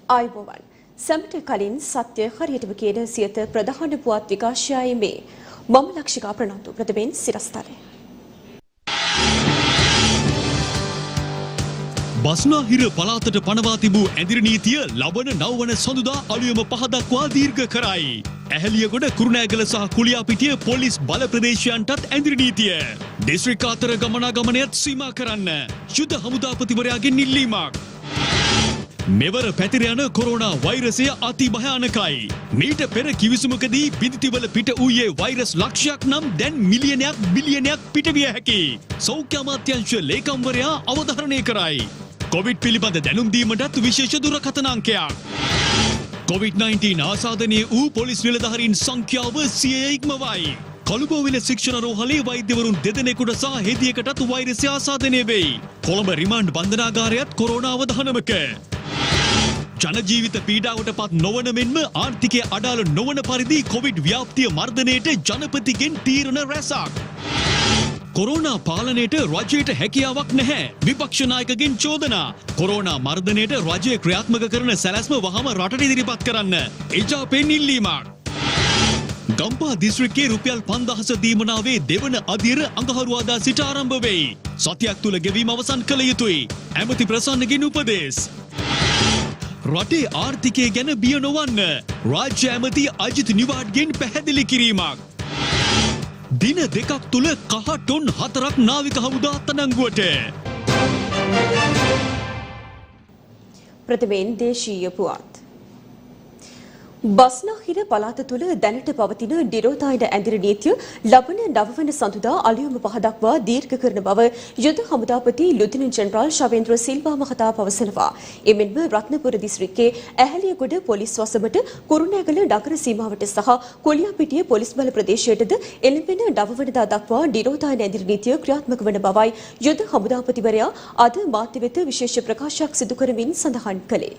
ආයුබෝවන් සැමට කලින් සත්‍ය හරියටම කියන සියත ප්‍රධාන පුවත් විකාශයයි මේ මම ලක්ෂිකා ප්‍රනාන්දු ප්‍රථමයෙන් සිරස්තලය. බස්නාහිර පළාතට පනවා තිබූ ඇඳිරි නීතිය ලබන 9 වන සඳුදා අලුයම 5 දක්වා දීර්ඝ කරයි. ඇහැලියගොඩ කුරුණෑගල සහ කුලියාපිටිය පොලිස් බල ප්‍රදේශයන්ටත් ඇඳිරි නීතිය. දිස්ත්‍රික් අතර ගමනාගමනයත් සීමා කරන්න යුද හමුදාපතිවරයාගෙන් ඉල්ලීමක්. මෙවර පැතිර යන කොරෝනා වෛරසය අති භයානකයි. මීට පෙර කිවිසුමකදී බිඳිතිවල පිට වූයේ වෛරස් ලක්ෂයක් නම් දැන් මිලියනයක් බිලියනයක් පිටවිය හැකි. සෞඛ්‍ය අමාත්‍යාංශ ලේකම්වරයා අවධාරණය කරයි. කොවිඩ් පිළිබඳ දැනුම් දීමටත් විශේෂ දුරකථන අංකයක්. COVID-19 ආසාදනය වූ පොලිස් නිලධාරීන් සංඛ්‍යාව 100 ඉක්මවයි. කොළඹ ශික්ෂණ රෝහලේ වෛද්‍යවරුන් 2 දෙනෙකුට සහ හෙදියකටත් වෛරසය ආසාදනය වෙයි. කොළඹ රිමාන්ඩ් බන්ධනාගාරයත් කොරෝනා අවධානමක. ජනජීවිත පීඩාවට පත් නොවන මෙන්ම ආර්ථිකය අඩාල නොවන පරිදි කොවිඩ් ව්‍යාප්තිය මර්ධනයට ජනපතිගෙන් තීරණ රැසක්. කොරෝනා පාලනයට රජයට හැකියාවක් නැහැ. විපක්ෂ නායකගෙන් චෝදනා. කොරෝනා මර්ධනයට රජය ක්‍රියාත්මක කරන සැලැස්ම වහම රටට ඉදිරිපත් කරන්න එජාපෙන් ඉල්ලීමක්. ගම්පහ දිස්ත්‍රික්කයේ රුපියල් 5000 දීමනාවේ දෙවන අදියර අඟහරුවාදා සිට ආරම්භ වෙයි. සතියක් තුල ගෙවීම අවසන් කළ යුතුයි. ඇමති ප්‍රසන්නගෙන් උපදෙස්. රටේ ආර්ථිකය ගැන බිය නොවන්න රාජ්‍ය ඇමති අජිත් නිවාඩ්ගෙන් පැහැදිලි කිරීමක්. දින 2ක් තුල කහ ටොන් 4ක් නාවික හමුදා අත්අඩංගුවට. ප්‍රථමයෙන් දේශීය පුවත්. බස්නාහිර පළාත තුළ දැනට පවතින නිරෝධායන ඇඳිරි නීතිය ලබන 9 වන සඳුදා අලුයම 5 දක්වා දීර්ඝ කරන බව යුද හමුදාපති ලුතිනන්ට් ජෙනරාල් ශවේන්ද්‍ර සිල්වා මහතා පවසනවා. එමෙන්ම රත්නපුර දිස්ත්‍රික්කයේ ඇහැලියගොඩ පොලිස් වසමට කුරුණෑගල නගර සීමාවට සහ කොලියාපිටිය පොලිස් බල ප්‍රදේශයටද එළඹෙන 9 වනදා දක්වා නිරෝධායන ඇඳිරි නීතිය ක්‍රියාත්මක වන බවයි යුද හමුදාපතිවරයා අද මාධ්‍ය වෙත විශේෂ ප්‍රකාශයක් සිදු කරමින් සඳහන් කළේ.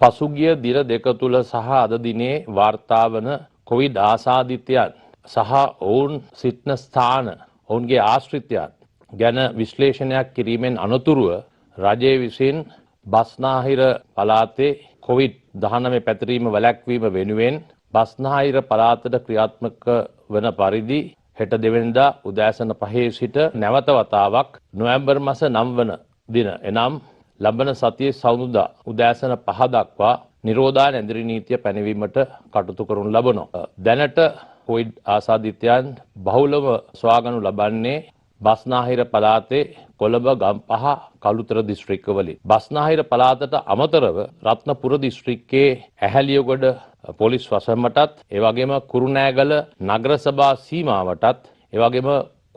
පසුගිය දින 2 තුල සහ අද දිනේ වාර්තා වන කොවිඩ් ආසාදිතයන් සහ ඔවුන් සිටින ස්ථාන ඔවුන්ගේ ආශ්‍රිතයන් ගැන විශ්ලේෂණයක් කිරීමෙන් අනතුරුව රජය විසින් බස්නාහිර පළාතේ කොවිඩ්-19 පැතිරීම වැළැක්වීම වෙනුවෙන් බස්නාහිර පළාතට ක්‍රියාත්මක වන පරිදි හෙට දෙවැනිදා උදෑසන 5 සිට නැවත වතාවක් නොවැම්බර් මාස 9 වන දින එනම් ලබන සතියේ සවුරුදා උදෑසන 5 දක්වා නිරෝධායන ඇඳිරි නීතිය පැනවීමට කටයුතු කරනු ලබනවා. දැනට කොවිඩ් ආසාදිතයන් බහුලව සොයාගනු ලබන්නේ බස්නාහිර පළාතේ කොළඹ ගම්පහ කළුතර දිස්ත්‍රික්කවලින්. බස්නාහිර පළාතට අමතරව රත්නපුර දිස්ත්‍රික්කයේ ඇහැලියගොඩ පොලිස් වසමටත් ඒ වගේම කුරුණෑගල නගර සභා සීමාවටත් ඒ වගේම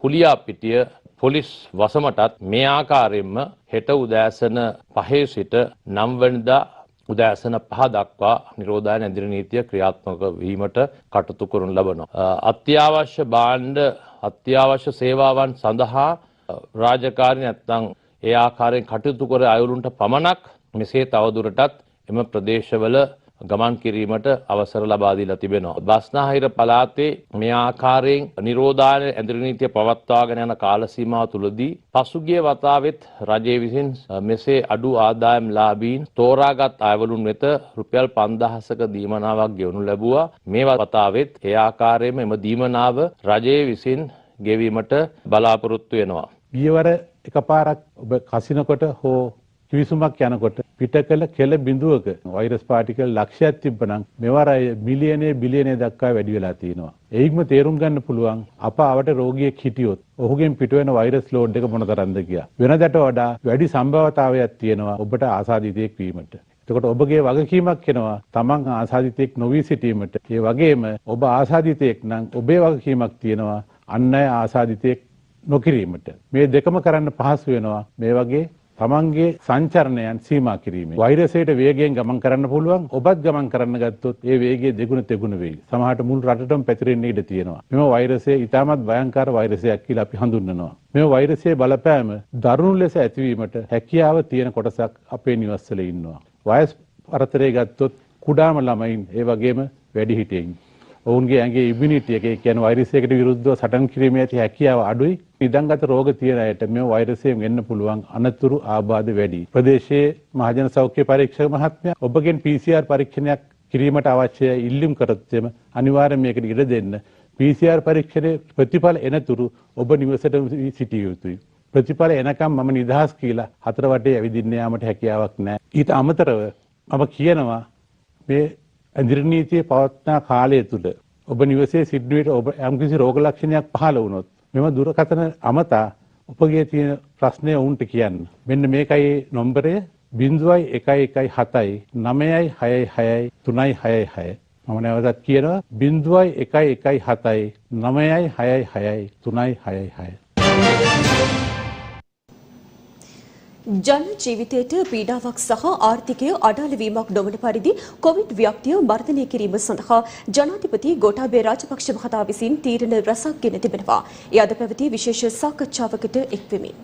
කුලියාපිටිය පොලිස් වසමටත් මේ ආකාරයෙන්ම හෙට උදෑසන 5 සිට 9 වෙනිදා උදෑසන 5 දක්වා නිරෝධායන ඇඳිරි නීතිය ක්‍රියාත්මක වීමට කටයුතු කරනු ලබනවා. අත්‍යවශ්‍ය භාණ්ඩ අත්‍යවශ්‍ය සේවාවන් සඳහා රාජකාරී නැත්නම් ඒ ආකාරයෙන් කටයුතු කර අයවලුන්ට පමණක් මෙසේ තවදුරටත් එම ප්‍රදේශවල ගමන් කිරීමට අවසර ලබා දීලා තිබෙනවා. බස්නාහිර පළාතේ මේ ආකාරයෙන් නිරෝධායන ඇඳිරි නීතිය පවත්වාගෙන යන කාල සීමාව තුළදී පසුගිය වතාවෙත් රජය විසින් මෙසේ අඩු ආදායම් ලාභීන් තෝරාගත් අයවලුන් වෙත රුපියල් 5000ක දීමනාවක් ගෙවනු ලැබුවා. මේ වතාවෙත් ඒ ආකාරයෙන්ම එම දීමනාව රජය විසින් ගෙවීමට බලාපොරොත්තු වෙනවා. ගියවර එකපාරක් ඔබ කසිනකොට හෝ කිවිසුමක් යනකොට පිටකල කෙල බිඳුවක වෛරස් පාටිකල් ලක්ෂයක් තිබ්බනම් මෙවර මිලියනයේ බිලියනයේ දක්වා වැඩි වෙලා තියෙනවා. ඒකම තේරුම් ගන්න පුළුවන් අප අවට රෝගියෙක් හිටියොත් ඔහුගෙන් පිටවෙන වෛරස් ලෝඩ් එක මොනතරම්ද කියලා. වෙනදට වඩා වැඩි සම්භාවතාවයක් තියෙනවා ඔබට ආසාදිතයෙක් වීමට. එතකොට ඔබගේ වගකීමක් වෙනවා තමන් ආසාදිතයෙක් නොවී සිටීමට. ඒ වගේම ඔබ ආසාදිතයෙක් නම් ඔබේ වගකීමක් තියෙනවා අන් අය ආසාදිතයෙක් නොකිරීමට. මේ දෙකම කරන්න පහසු වෙනවා මේ වගේ තමන්ගේ සංචරණයන් සීමා කිරීමේ වෛරසයට වේගයෙන් ගමන් කරන්න පුළුවන්. ඔබත් ගමන් කරන්න ගත්තොත් ඒ වේගය දෙගුණ තෙගුණ වෙයි. සමහරට මුළු රටටම පැතිරෙන්න ඉඩ තියෙනවා. මෙම වෛරසය ඉතාමත් භයංකාර වෛරසයක් කියලා අපි හඳුන්වනවා. මෙම වෛරසයේ බලපෑම දරුණු ලෙස ඇතිවීමට හැකියාව තියෙන කොටසක් අපේ නිවස්වල ඉන්නවා. වයස් පරතරය ගත්තොත් කුඩාම ළමයින් ඒ වගේම වැඩිහිටියන්. ඔවුන්ගේ ඇඟේ ඉම්යුනිටි එක කියන්නේ වෛරසයකට විරුද්ධව සටන් කිරීමේ ඇති හැකියාව අඩුයි. නිදන්ගත රෝග තියෙන අයට මේ වෛරසයෙන් වෙන්න පුළුවන් අනතුරු ආබාධ වැඩි. ප්‍රදේශයේ මහජන සෞඛ්‍ය පරීක්ෂක මහත්මයා ඔබගෙන් PCR පරීක්ෂණයක් කිරීමට අවශ්‍ය ඉල්ලුම් කරත් අනිවාර්යයෙන් මේකට ඉඩ දෙන්න. PCR පරීක්ෂණයේ ප්‍රතිඵල එනතුරු ඔබ නිවසට සිටිය යුතුයි. ප්‍රතිඵල එනකම් මම නිදහස් කියලා හතර වටේ ඇවිදින්න යාමට හැකියාවක් නැහැ. ඊට අමතරව මම කියනවා මේ ඇඳිරි නීතියේ පවත්නා කාලය තුල ඔබ නිවසේ සිටින විට ඔබ යම්කිසි රෝග ලක්ෂණයක් පහළ වුණොත් මෙම දුරකථන අමතා ඔබගේ තියෙන ප්‍රශ්නය උන්ට කියන්න. මෙන්න මේකයි නම්බරය 0117 966 366. මම නැවතත් කියනවා 0117 966 366. ජන ජීවිතයට පීඩාවක් සහ ආර්ථිකය අඩාල වීමක් නොවන පරිදි කොවිඩ් ව්‍යාප්තිය මර්ධනය කිරීම සඳහා ජනාධිපති ගෝඨාභය රාජපක්ෂ මහතා විසින් තීරණ රැසක් ගෙන තිබෙනවා. ඒ අද පැවති විශේෂ සාකච්ඡාවකට එක්වෙමින්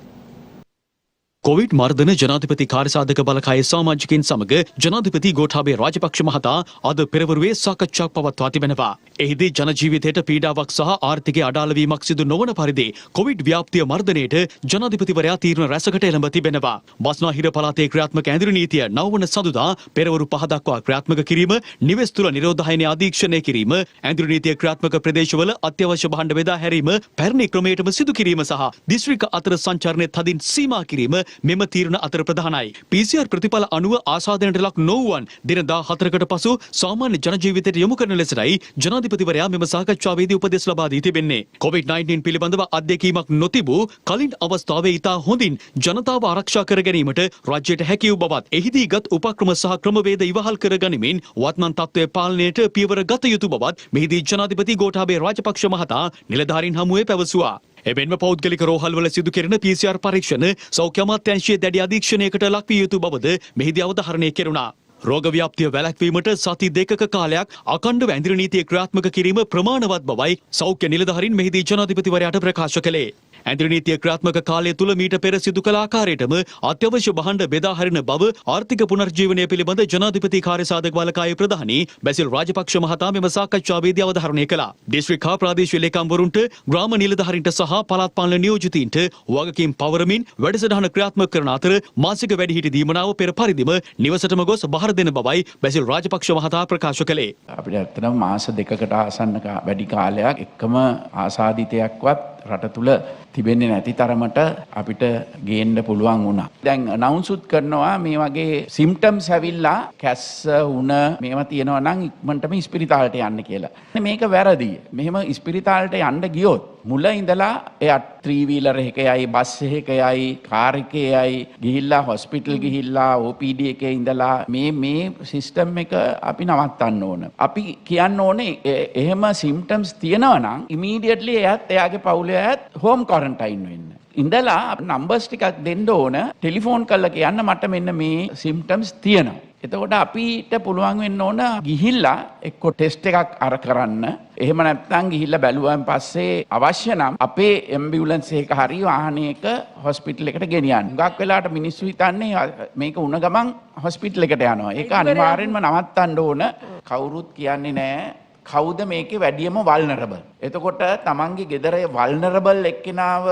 කොවිඩ් මර්ධන ජනාධිපති කාර්යසාධක බලකායේ සමාජිකයින් සමග ජනාධිපති ගෝඨාභය රාජපක්ෂ මහතා අද පෙරවරුවේ සාකච්ඡාවක් පවත්වා තිබෙනවා. එහිදී ජන ජීවිතයට පීඩාවක් සහ ආර්ථිකය අඩාල වීමක් සිදු නොවන පරිදි කොවිඩ් ව්‍යාප්තිය මර්ධනයට ජනාධිපතිවරයා තීරණ රැසකට එළඹ තිබෙනවා. බස්නාහිර පළාතේ ක්‍රියාත්මක ඇඳිරි නීතිය 9 වන සඳුදා පෙරවරු 5 දක්වා ක්‍රියාත්මක කිරීම, නිවෙස් තුළ නිරෝධායනය අධීක්ෂණය කිරීම, ඇඳිරි නීතිය ක්‍රියාත්මක ප්‍රදේශවල අත්‍යවශ්‍ය භාණ්ඩ බෙදා හැරීම පැරණි ක්‍රමයටම සිදු කිරීම සහ දිස්ත්‍රික්ක අතර සංචාරණය තදින් සීමා කිරීම මෙම තීරණ අතර ප්‍රධානයි. PCR ප්‍රතිඵල අනුව ආසාදනයට ලක් නොවුවන් දින 14කට පසු සාමාන්‍ය ජන ජීවිතයට යොමු කරන ලෙසයි ජනාධිපතිවරයා මෙම සාකච්ඡාවේදී උපදෙස් ලබා දී තිබෙන්නේ. COVID-19 පිළිබඳව අත්දැකීමක් නොතිබූ කලින් අවස්ථාවේ ඉතා හොඳින් ජනතාව ආරක්ෂා කර ගැනීමට රජයට හැකි වූ බවත් එහිදී ගත් උපක්‍රම සහ ක්‍රමවේද ඉවහල් කර ගනිමින් වත්මන් තත්ත්වයේ පාලනයට පියවර ගත යුතු බවත් මෙහිදී ජනාධිපති ගෝඨාභය රාජපක්ෂ මහතා නිලධාරීන් හමුවේ පැවසුවා. එබැවින්ම පෞද්ගලික රෝහල්වල සිදු කෙරෙන PCR පරීක්ෂණ සෞඛ්‍ය අමාත්‍යාංශයේ දැඩි අධීක්ෂණයකට ලක්විය යුතු බවද මෙහිදී අවධාරණය කෙරුණා. රෝග ව්‍යාප්තිය වැළැක්වීමට සති 2ක කාලයක් අඛණ්ඩව ඇඳිරි නීතිය ක්‍රියාත්මක කිරීම ප්‍රමාණවත් බවයි සෞඛ්‍ය නිලධාරීන් මෙහිදී ජනාධිපතිවරයාට ප්‍රකාශ කළේ. ඇඳිරි නීතිය ක්‍රියාත්මක කාලය තුල මීට පෙර සිදු කළ ආකාරයටම අත්‍යවශ්‍ය භාණ්ඩ බෙදා හරින බව ආර්ථික පුනර්ජීවනය පිළිබඳ ජනාධිපති කාර්යසාධක බලකායේ ප්‍රධානී බැසිල් රාජපක්ෂ මහතා මෙම සාකච්ඡාවේදී අවධාරණය කළා. දිස්ත්‍රික් හා ප්‍රාදේශීය ලේකම්වරුන්ට ග්‍රාම නිලධාරීන්ට සහ පළාත් පාලන නියෝජිතයින්ට වගකීම් පවරමින් වැඩසටහන ක්‍රියාත්මක කරන අතර මාසික වැඩිහිටි දීමනාව පෙර පරිදිම නිවසටම ගොස් බහර දෙන බවයි බැසිල් රාජපක්ෂ මහතා ප්‍රකාශ කළේ. අපිට ඇත්තටම මාස 2කට ආසන්න වැඩි කාලයක් එකම ආසාදිතයක්වත් රට තුල තිබෙන්නේ නැති තරමට අපිට ගේන්න පුළුවන් වුණා. දැන් අනවුන්ස්ුත් කරනවා මේ වගේ සිම්ප්ටම්ස් ඇවිල්ලා කැස්ස වුණ මේවා තියෙනවා නම් ඉක්මනටම ඉස්පිරිතාලට යන්න කියලා. මේක වැරදි. මෙහෙම ඉස්පිරිතාලට යන්න ගියොත් මුල ඉඳලා එයා 3 wheeler එකයයි බස් එකයයි කාර් එකයයි ගිහිල්ලා හොස්පිටල් ගිහිල්ලා OPD එකේ ඉඳලා මේ සිස්ටම් එක අපි නවත්තන්න ඕන. අපි කියන්න ඕනේ එහෙම සිම්ප්ටම්ස් තියෙනවා නම් ඉමීඩියට්ලි එයාගේ පවුලේ අයත් හෝම් ක්වරන්ටයින් වෙන්න. ඉඳලා නම්බර්ස් ටිකක් දෙන්න ඕන ටෙලිෆෝන් කරලා කියන්න මට මෙන්න මේ සිම්ප්ටම්ස් තියෙනවා. එතකොට අපිට පුළුවන් වෙන්න ඕන ගිහිල්ලා එක්ක ටෙස්ට් එකක් අර කරන්න. එහෙම නැත්නම් ගිහිල්ලා බැලුවාන් පස්සේ අවශ්‍ය නම් අපේ ඇම්බියුලන්ස් එක හරි වාහනයක හොස්පිටල් එකට ගෙනියන්න. හුඟක් වෙලාවට මිනිස්සු හිතන්නේ මේක උණ ගමන් හොස්පිටල් එකට යනවා. ඒක අනිවාර්යෙන්ම නවත්තන්න ඕන. කවුරුත් කියන්නේ නැහැ කවුද මේකේ වැඩියම වල්නරබල්. එතකොට තමන්ගේ ගෙදරේ වල්නරබල් එක්කෙනාව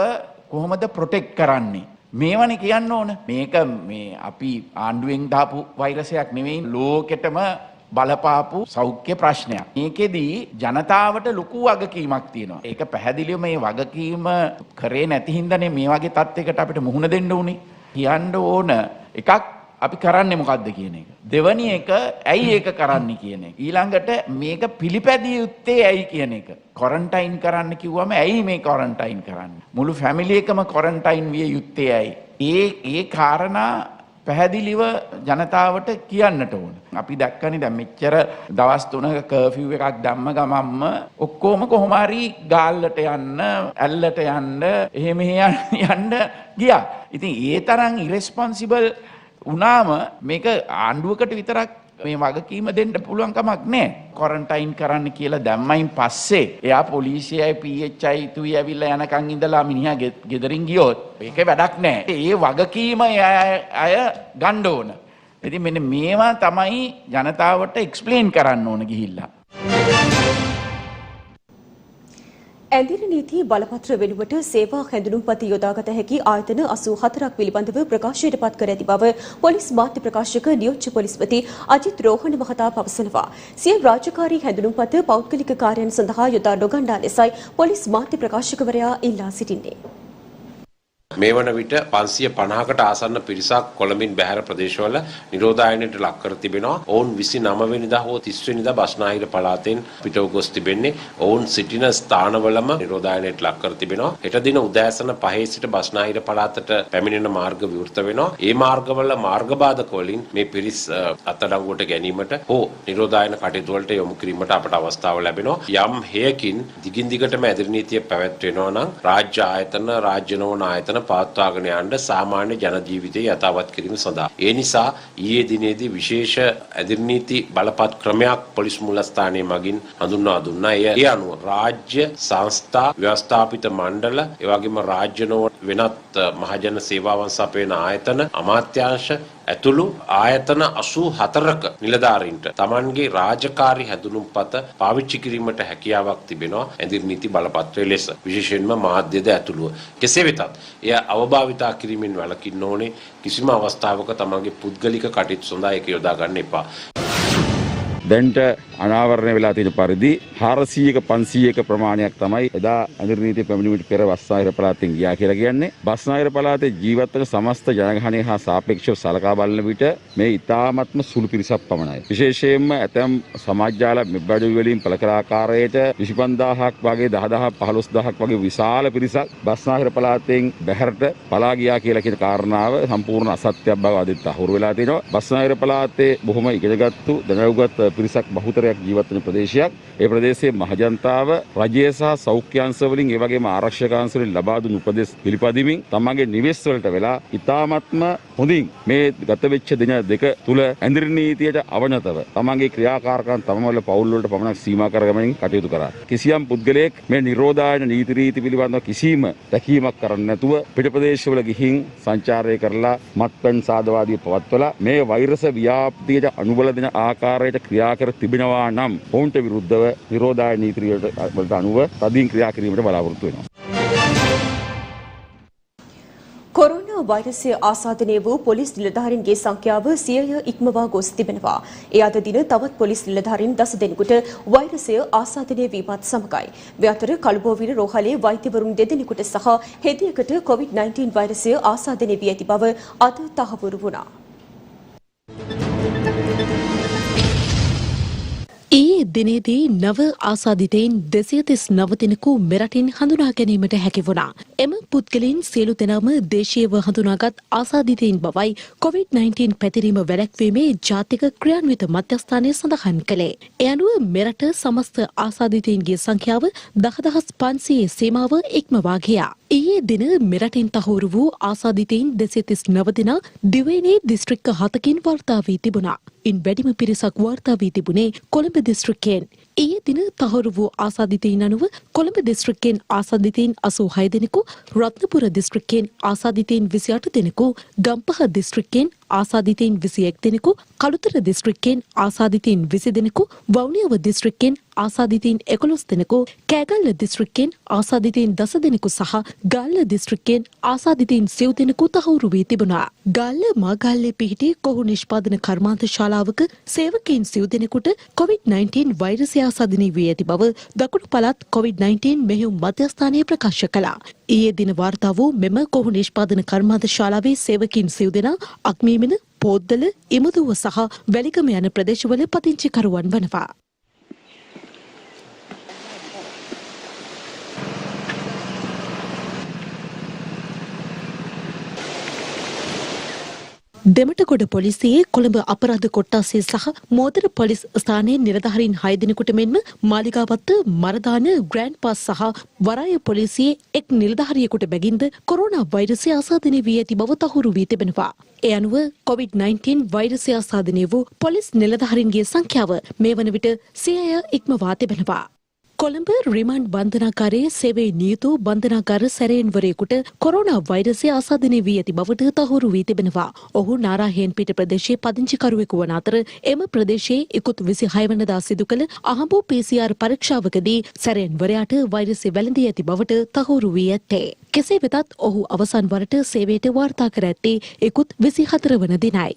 කොහොමද ප්‍රොටෙක්ට් කරන්නේ? මේවනේ කියන්න ඕන. මේක මේ අපි ආණ්ඩුවෙන් දාපු වෛරසයක් නෙවෙයි ලෝකෙටම බලපාපු සෞඛ්‍ය ප්‍රශ්නයක්. මේකෙදී ජනතාවට ලොකු වගකීමක් තියෙනවා. ඒක පැහැදිලිව මේ වගකීම කරේ නැති හින්දානේ මේ වගේ තත්යකට අපිට මුහුණ දෙන්න උනේ. කියන්න ඕන එකක් අපි කරන්නේ මොකද්ද කියන එක. දෙවැනි එක ඇයි ඒක කරන්නේ කියන එක. ඊළඟට මේක පිළිපැදිය යුත්තේ ඇයි කියන එක. ක්වොරන්ටයින් කරන්න කිව්වම ඇයි මේ ක්වොරන්ටයින් කරන්නේ? මුළු ෆැමිලි එකම ක්වොරන්ටයින් විය යුත්තේ ඇයි? ඒ කාරණා පැහැදිලිව ජනතාවට කියන්නට ඕන. අපි දැක්කනේ දැන් මෙච්චර දවස් 3ක කර්ෆියු එකක් දැම්ම ගමන්ම ඔක්කොම කොහොම හරි ගාල්ලට යන්න, ඇල්ලට යන්න, එහෙම යන්න ගියා. ඉතින් ඒ තරම් ඉරෙස්පොන්සිබල් වුණාම මේක ආණ්ඩුවකට විතරක් මේ වගකීම දෙන්න පුළුවන් කමක් නැහැ. ක්වොරන්ටයින් කරන්න කියලා දැම්මයින් පස්සේ එයා පොලිසියයි PHI තුයි ඇවිල්ලා යනකන් ඉඳලා මිනිහා ගෙදරින් ගියොත් ඒකේ වැඩක් නැහැ. ඒ වගකීම අය ගන්න ඕන. ඉතින් මෙන්න මේවා තමයි ජනතාවට එක්ස්ප්ලেইন කරන්න ඕන ගිහිල්ලා. ඇඳිරි නීති බලපත්‍ර වෙනුවට සේවා හැඳුනුම්පත යොදාගත හැකි ආයතන 84ක් පිළිබඳව ප්‍රකාශයට පත් කර ඇති බව පොලිස් මාධ්‍ය ප්‍රකාශක නියෝජ්‍ය පොලිස්පති අජිත් රෝහණ මහතා පවසනවා. සිය රාජකාරී හැඳුනුම්පත පෞද්ගලික කාර්යයන් සඳහා යොදා නොගන්නා ලෙසයි පොලිස් මාධ්‍ය ප්‍රකාශකවරයා ඉල්ලා සිටින්නේ. මේ වන විට 550කට ආසන්න පිරිසක් කොළඹින් බැහැර ප්‍රදේශවල නිරෝධායනයට ලක් කර තිබෙනවා. ඔවුන් 29 වෙනිදා හෝ 30 වෙනිදා බස්නාහිර පළාතෙන් පිටව ගොස් තිබෙන්නේ. ඔවුන් සිටින ස්ථානවලම නිරෝධායනයට ලක් කර තිබෙනවා. හෙට දින උදෑසන 5 සිට බස්නාහිර පළාතට පැමිණෙන මාර්ග විවෘත වෙනවා. ඒ මාර්ගවල මාර්ගබාධක වලින් මේ පිරිස් අත්අඩංගුවට ගැනීමට හෝ නිරෝධායන කටයුතු වලට යොමු කිරීමට අපට අවස්ථාව ලැබෙනවා. යම් හේයකින් දිගින් දිගටම ඇදිරි නීතිය පැවැත්වෙනවා නම් රාජ්‍ය ආයතන, රාජ්‍ය නොවන ආයතන පවත්වාගෙන යන්න සාමාන්‍ය ජන ජීවිතය යථාවත් කිරීම සඳහා. ඒ නිසා ඊයේ දිනේදී විශේෂ ඇදිරි නීති බලපත් ක්‍රමයක් පොලිස් මුලස්ථානයේ මගින් හඳුන්වා දුන්නා. ඒ අනුව රාජ්‍ය සංස්ථා, ව්‍යවස්ථාපිත මණ්ඩල, ඒ වගේම රාජ්‍ය නොවන වෙනත් මහජන සේවාවන් සපයන ආයතන, අමාත්‍යාංශ ඇතුළු ආයතන 84ක නිලධාරීන්ට තමන්ගේ රාජකාරී හැඳුනුම්පත පාවිච්චි කිරීමට හැකියාවක් තිබෙනවා ඇදිරි නීති බලපත්‍රයේ ලෙස. විශේෂයෙන්ම මාධ්‍යද ඇතුළුව. කෙසේ වෙතත් එය අවභාවිතා කිරීමෙන් වැළකින්න ඕනේ. කිසිම අවස්ථාවක තමන්ගේ පුද්ගලික කටයුතු සඳහා ඒක යොදා ගන්න එපා. දැන්ට අනාවරණය වෙලා තියෙන පරිදි 400ක 500ක ප්‍රමාණයක් තමයි එදා ඇදිරි නීතිය පැමිණීමට පෙර බස්නාහිර පළාතෙන් ගියා කියලා කියන්නේ. බස්නාහිර පළාතේ ජීවත් වන සමස්ත ජනගහනය හා සාපේක්ෂව සලකා බලන විට මේ ඉතාමත්ම සුළු පිරිසක් පමණයි. විශේෂයෙන්ම ඇතැම් සමාජ ජාල මෙබ්බඩු වලින් පළ කළ ආකාරයට 25000ක් වගේ 10000 15000ක් වගේ විශාල පිරිසක් බස්නාහිර පළාතෙන් බැහැරට පලා ගියා කියලා කියන කාරණාව සම්පූර්ණ අසත්‍යයක් බව අදිට අහුරු වෙලා තියෙනවා. බස්නාහිර පළාතේ බොහොම ඉගෙනගත්තු දැනුගත් පිරිසක් බහුතරයක් ජීවත් වෙන ප්‍රදේශයක්. ඒ ප්‍රදේශයේ මහජනතාව රජය සහ සෞඛ්‍ය අංශ වලින් ඒ වගේම ආරක්ෂක අංශ වලින් ලබා දුන් උපදෙස් පිළිපදිමින් තමන්ගේ නිවෙස් වලට වෙලා ඉතාමත්ම හොඳින් මේ ගත වෙච්ච දින දෙක තුල ඇඳිරි නීතියට අවනතව තමන්ගේ ක්‍රියාකාරකම් තමවල පවුල් වලට පමණක් සීමා කරගැනීමෙන් කටයුතු කරා. කිසියම් පුද්ගලයෙක් මේ නිරෝධායන නීති රීති පිළිබඳව කිසිම දැකීමක් කරන්නේ නැතුව පිට ප්‍රදේශවල ගිහින් සංචාරය කරලා මත්පැන් සාදවාදී පවත්වලා මේ වෛරස ව්‍යාප්තියට අනුබල දෙන ආකාරයට ක්‍රියා කර තිබෙනවා නම් ඔවුන්ට විරුද්ධව නිරෝධායන නීති වලට අනුව තදින් ක්‍රියා කිරීමට බලාපොරොත්තු වෙනවා. කොරෝනා වෛරසය ආසාදනය වූ පොලිස් නිලධාරීන්ගේ සංඛ්‍යාව 100 ඉක්මවා ගොස් තිබෙනවා. ඒ අද දින තවත් පොලිස් නිලධාරීන් 10 දෙනෙකුට වෛරසය ආසාදනය වීමත් සමගයි. මේ අතර කළුබෝවිල රෝහලේ වෛද්‍යවරුන් 2 දෙනෙකුට සහ හෙදියකට COVID-19 වෛරසය ආසාදනය වී ඇති බව අද තහවුරු වුණා. ඊයේ දිනේදී නව ආසාදිතයින් 239 දෙනෙකු මෙරටින් හඳුනා ගැනීමට හැකි වුණා. එම පුද්ගලයන් සියලු දෙනාම දේශීයව හඳුනාගත් ආසාදිතයින් බවයි COVID-19 පැතිරීම වැළැක්වීමේ ජාතික ක්‍රියාන්විත මධ්‍යස්ථානය සඳහන් කළේ. ඒ අනුව මෙරට සමස්ත ආසාදිතයින්ගේ සංඛ්‍යාව 10500 සීමාව ඉක්මවා ගියා. ඊයේ දින මෙරටින් තහවුරු වූ ආසාදිතයින් 239 දෙනා දිවයිනේ දිස්ත්‍රික්ක 7කින් වාර්තා වී තිබුණා. ඉන් වැඩිම පිරිසක් වාර්තා වී තිබුණේ කොළඹ දිස්ත්‍රික්කයෙන්. ඊයේ දින තහවුරු වූ ආසාදිතයින් අනුව කොළඹ දිස්ත්‍රික්කයෙන් ආසාදිතයින් 86 දෙනෙකු, රත්නපුර දිස්ත්‍රික්කයෙන් ආසාදිතයින් 28 දෙනෙකු, ගම්පහ දිස්ත්‍රික්කයෙන් ආසාදිතයින් 21 දෙනෙකු, කළුතර දිස්ත්‍රික්කයෙන් ආසාදිතයින් 20 දෙනෙකු, වවුනියාව දිස්ත්‍රික්කයෙන් ආසාදිතයින් 11 දෙනෙකු, කෑගල්ල දිස්ත්‍රික්කයෙන් ආසාදිතයින් 10 දෙනෙකු සහ ගාල්ල දිස්ත්‍රික්කයෙන් ආසාදිතයින් 9 දෙනෙකු තහවුරු වී තිබුණා. ගාල්ල මාගල්ලේ පිහිටි කොහු නිෂ්පාදන කර්මාන්ත ශාලාවක සේවකයින් 9 දෙනෙකුට COVID-19 වෛරසය ආසාදනය වී ඇති බව දකුණු පළාත් COVID-19 මෙහෙයුම් මධ්‍යස්ථානය ප්‍රකාශ කළා. ඊයේ දින වාර්තා වූ මෙම කොහු නිෂ්පාදන කර්මාන්ත ශාලාවේ සේවකයින් 9 දෙනා අක්මීමන, පෝද්දල, ඉමුදුව සහ වැලිගම යන ප්‍රදේශවල පදිංචිකරුවන් වනවා. දෙමටගොඩ පොලිසියේ කොළඹ අපරාධ කොට්ටාසය සහ මෝදර පොලිස් ස්ථානයේ නිලධාරීන් 6 දෙනෙකුට මෙන්ම මාලිගාවත්ත මරදාන ග්‍රෑන්ඩ් පාස් සහ වරාය පොලිසියේ එක් නිලධාරියෙකුට බැගින්ද කොරෝනා වෛරසය ආසාදනය වී ඇති බව තහවුරු වී තිබෙනවා. ඒ අනුව COVID-19 වෛරසය ආසාදනය වූ පොලිස් නිලධාරීන්ගේ සංඛ්‍යාව මේ වන විට 100 ඉක්මවා තිබෙනවා. කොළඹ රිමාන්ඩ් බන්ධනාගාරයේ සේවයේ නියුතු බන්ධනාගාර සැරයන්වරයෙකුට කොරෝනා වෛරසය ආසාදනය වී ඇති බවට තහවුරු වී තිබෙනවා. ඔහු නාරාහෙන්පිට ප්‍රදේශයේ පදිංචිකරුවෙකු වන අතර එම ප්‍රදේශයේ ඉකුත් 26 වනදා සිදු කළ අහඹු PCR පරීක්ෂාවකදී සැරයන්වරයාට වෛරසය වැළඳී ඇති බවට තහවුරු වී ඇත්තේ. කෙසේ වෙතත් ඔහු අවසන් වරට සේවයට වාර්තා කර ඇත්තේ ඉකුත් 24 වන දිනයි.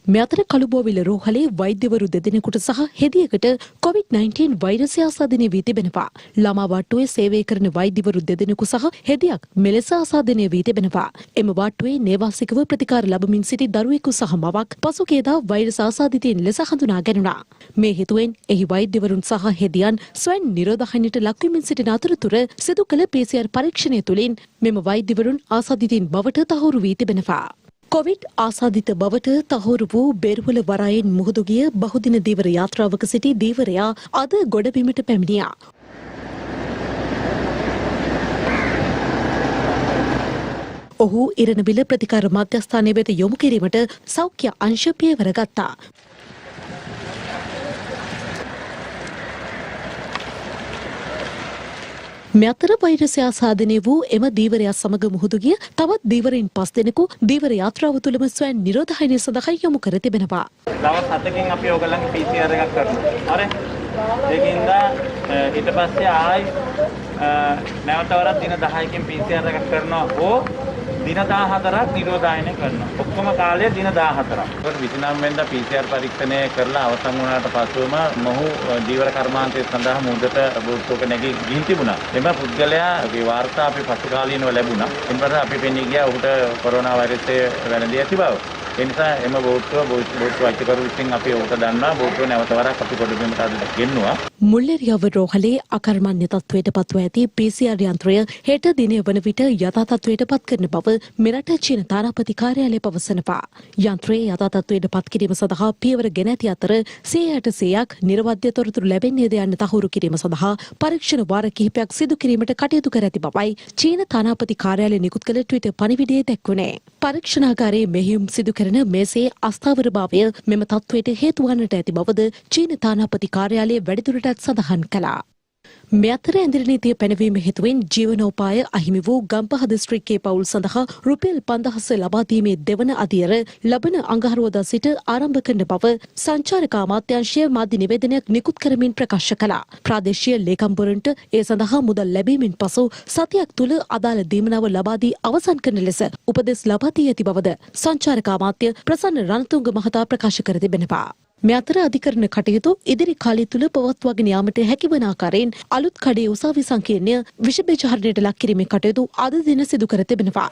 මේ අතර කළුබෝවිල රෝහලේ වෛද්‍යවරු දෙදෙනෙකුට සහ හෙදියකට COVID-19 වෛරසය ආසාදනය වී තිබෙනවා. ළමා වාට්ටුවේ සේවය කරන වෛද්‍යවරු දෙදෙනෙකු සහ හෙදියක් මෙලෙස ආසාදනය වී තිබෙනවා. එම වාට්ටුවේ නේවාසිකව ප්‍රතිකාර ලබමින් සිටි දරුවෙකු සහ මවක් පසුගියදා වෛරස් ආසාදිතයින් ලෙස හඳුනා ගැනුණා. මේ හේතුවෙන් එහි වෛද්‍යවරුන් සහ හෙදියන් ස්වයං නිරෝධහයිනට ලක්වමින් සිටින අතරතුර සිදු කළ PCR පරීක්ෂණය තුළින් මෙම වෛද්‍යවරුන් ආසාදිතයින් බවට තහවුරු වී තිබෙනවා. කොවිඩ් ආසාදිත බවට තහවුරු වූ බෙරුවල වරායෙන් මුහුදු ගිය බහුදින දීවර යාත්‍රාවක සිටි දීවරයා අද ගොඩබිමට පැමිණියා. ඔහු ඉරණවිල ප්‍රතිකාර මධ්‍යස්ථානය වෙත යොමු කිරීමට සෞඛ්‍ය අංශ පියවර ගත්තා. මේ අතර වෛරසය ආසාදනය වූ එම දීවරයා සමග මුහුදු ගිය තවත් දීවරයින් 5 දෙනෙකු දීවර යාත්‍රාව තුළම ස්වයං නිරෝධහයිනය සඳහා යොමු කර තිබෙනවා. දවස් 7කින් අපි ඕගොල්ලන්ගේ PCR එකක් කරනවා. හරි. ඒකින්ද ඊට පස්සේ ආයි නැවත වරක් දින 10කින් PCR එකක් කරනවා. ඕ දින 14ක් නිරෝධායනය කරනවා. ඔක්කොම කාලය දින 14ක්. ඒකට 29 වෙනිදා PCR පරීක්ෂණය කරලා අවසන් වුණාට පසුවම මොහු දීවර කර්මාන්තය සඳහා මුහුදට බෝට්ටුවක නැගී ගිහින් තිබුණා. එම පුද්ගලයාගේ වාර්තා අපි පසු කාලීනව ලැබුණා. ඉන්පස්සේ අපි පෙනී ගියා ඔහුට කොරෝනා වෛරසය වැළඳී ඇති බව. ඒ නිසා එම බෝට්ටුව අයිතිකරු විසින් අපි ඔහුට දන්වා බෝට්ටුව නැවත වරක් අපි ගොඩබිමට අද ගෙන්නුවා. මුල්ලෙරියව රෝහලේ අකර්මණ්‍ය තත්වයට පත්ව ඇති PCR යන්ත්‍රය හෙට දිනය වන විට යථා තත්වයට පත් කරන බව මෙරට චීන තානාපති කාර්යාලය පවසනවා. යන්ත්‍රයේ යථා තත්වයට පත් කිරීම සඳහා පියවර ගෙන ඇති අතර 100%ක් නිර්වද්‍ය තොරතුරු ලැබෙන්නේද යන්න තහවුරු කිරීම සඳහා පරීක්ෂණ වාර කිහිපයක් සිදු කිරීමට කටයුතු කර ඇති බවයි චීන තානාපති කාර්යාලය නිකුත් කළ ට්විටර් පණිවිඩයේ දැක්වුණේ. පරීක්ෂණාගාරයේ මෙහෙයුම් සිදු කරන මේසේ අස්ථාවරභාවය මෙම තත්වයට හේතු වන්නට ඇති බවද චීන තානාපති කාර්යාලය වැඩිදුරටත් සඳහන් කළා. මේ අතර ඇඳිරි නීතිය පැනවීම හේතුවෙන් ජීවනෝපාය අහිමි වූ ගම්පහ දිස්ත්‍රික්කයේ පවුල් සඳහා රුපියල් 5000 ලබා දීමේ දෙවන අදියර ලබන අඟහරුවාදා සිට ආරම්භ කරන බව සංචාරක අමාත්‍යාංශය මාධ්‍ය නිවේදනයක් නිකුත් කරමින් ප්‍රකාශ කළා. ප්‍රාදේශීය ලේකම්වරුන්ට ඒ සඳහා මුදල් ලැබීමෙන් පසු සතියක් තුළ අදාළ දීමනාව ලබා දී අවසන් කරන ලෙස උපදෙස් ලබා දී ඇති බවද සංචාරක අමාත්‍ය ප්‍රසන්න රණතුංග මහතා ප්‍රකාශ කර තිබෙනවා. මේ අතර අධිකරණ කටයුතු ඉදිරි කාලය තුළ පවත්වාගෙන යාමට හැකිවන ආකාරයෙන් අලුත් කඩේ උසාවි සංකීර්ණය විෂ බීජ හරණයට ලක් කිරීමේ කටයුතු අද දින සිදු කර තිබෙනවා.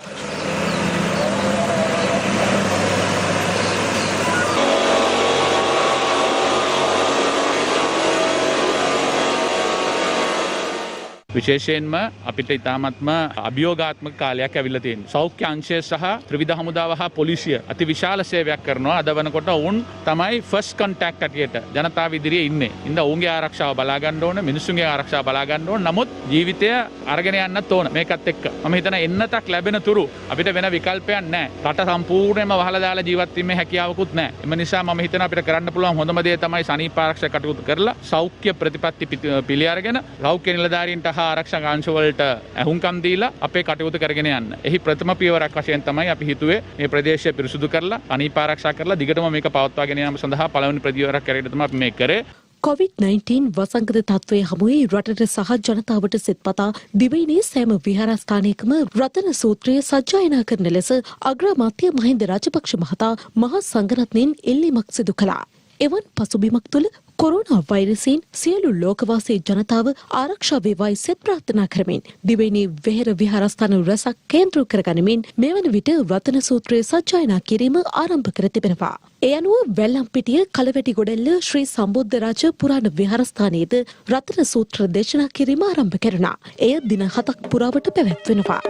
විශේෂයෙන්ම අපිට ඉතාමත්ම අභියෝගාත්මක කාලයක් ඇවිල්ලා තියෙනවා. සෞඛ්‍ය අංශය සහ ත්‍රිවිධ හමුදාව හා පොලිසිය අති විශාල සේවයක් කරනවා. අද වෙනකොට වුන් තමයි ෆස්ට් කොන්ටැක්ට් ඇටියට ජනතාව ඉදිරියේ ඉන්නේ. ඉතින් ඔවුන්ගේ ආරක්ෂාව බලා ගන්න ඕන, මිනිසුන්ගේ ආරක්ෂාව බලා ගන්න ඕන. නමුත් ජීවිතය අරගෙන යන්නත් ඕන. මේකත් එක්ක මම හිතන එන්නතක් ලැබෙන තුරු අපිට වෙන විකල්පයක් නැහැ. රට සම්පූර්ණයෙන්ම වහලා දාලා ජීවත් වීමේ හැකියාවකුත් නැහැ. එම නිසා මම හිතනවා අපිට කරන්න පුළුවන් හොඳම දේ තමයි සනීප ආරක්ෂක කටයුතු කරලා සෞඛ්‍ය ප්‍රතිපත්ති පිළි අරගෙන සෞඛ්‍ය නිලධාරීන්ට ආරක්ෂක අංශවලට ඇහුම්කම් දීලා අපේ කටයුතු කරගෙන යන්න. එහි ප්‍රථම පියවරක් වශයෙන් තමයි අපි හිතුවේ මේ ප්‍රදේශය පිරිසුදු කරලා අනීප ආරක්ෂා කරලා දිගටම මේක පවත්වාගෙන යාම සඳහා පළවෙනි ප්‍රතිවරක් කරගෙන තමයි අපි මේක කරේ. COVID-19 වසංගත තත්ත්වයේ හමුවේ රටට සහ ජනතාවට සෙත්පතා දිවයිනේ සෑම විහාරස්ථානයකම රතන සූත්‍රය සජ්ජායනා කරන ලෙස අග්‍රාමාත්‍ය මහින්ද රාජපක්ෂ මහතා මහා සංඝරත්නයෙන් ඉල්ලීමක් සිදු කළා. එවන් පසුබිමක් තුළ කොරෝනා වෛරසයෙන් සියලු ලෝකවාසී ජනතාව ආරක්ෂා වේවායි සෙත් ප්‍රාර්ථනා කරමින් දිවයිනේ වෙහෙර විහාරස්ථාන රැසක් කේන්ද්‍ර කරගනිමින් මෙවන විට රතන සූත්‍රය සජ්ජායනා කිරීම ආරම්භ කර තිබෙනවා. ඒ අනුව වැල්ලම්පිටිය කලවැටිගොඩැල්ල ශ්‍රී සම්බුද්ධරාජ පුරාණ විහාරස්ථානයේද රතන සූත්‍ර දේශනා කිරීම ආරම්භ කෙරුණා. එය දින 7ක් පුරාවට පැවැත්වෙනවා.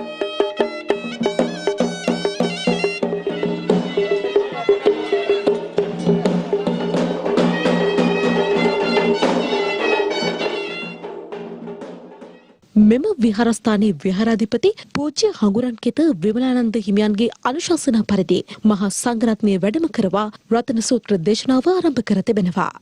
එම විහාරස්ථානයේ විහාරාධිපති පූජ්‍ය හඟුරන්කෙත විමලානන්ද හිමියන්ගේ අනුශාසනා පරිදි මහා සංඝරත්නය වැඩම කරවා රතන සූත්‍ර දේශනාව ආරම්භ කර තිබෙනවා.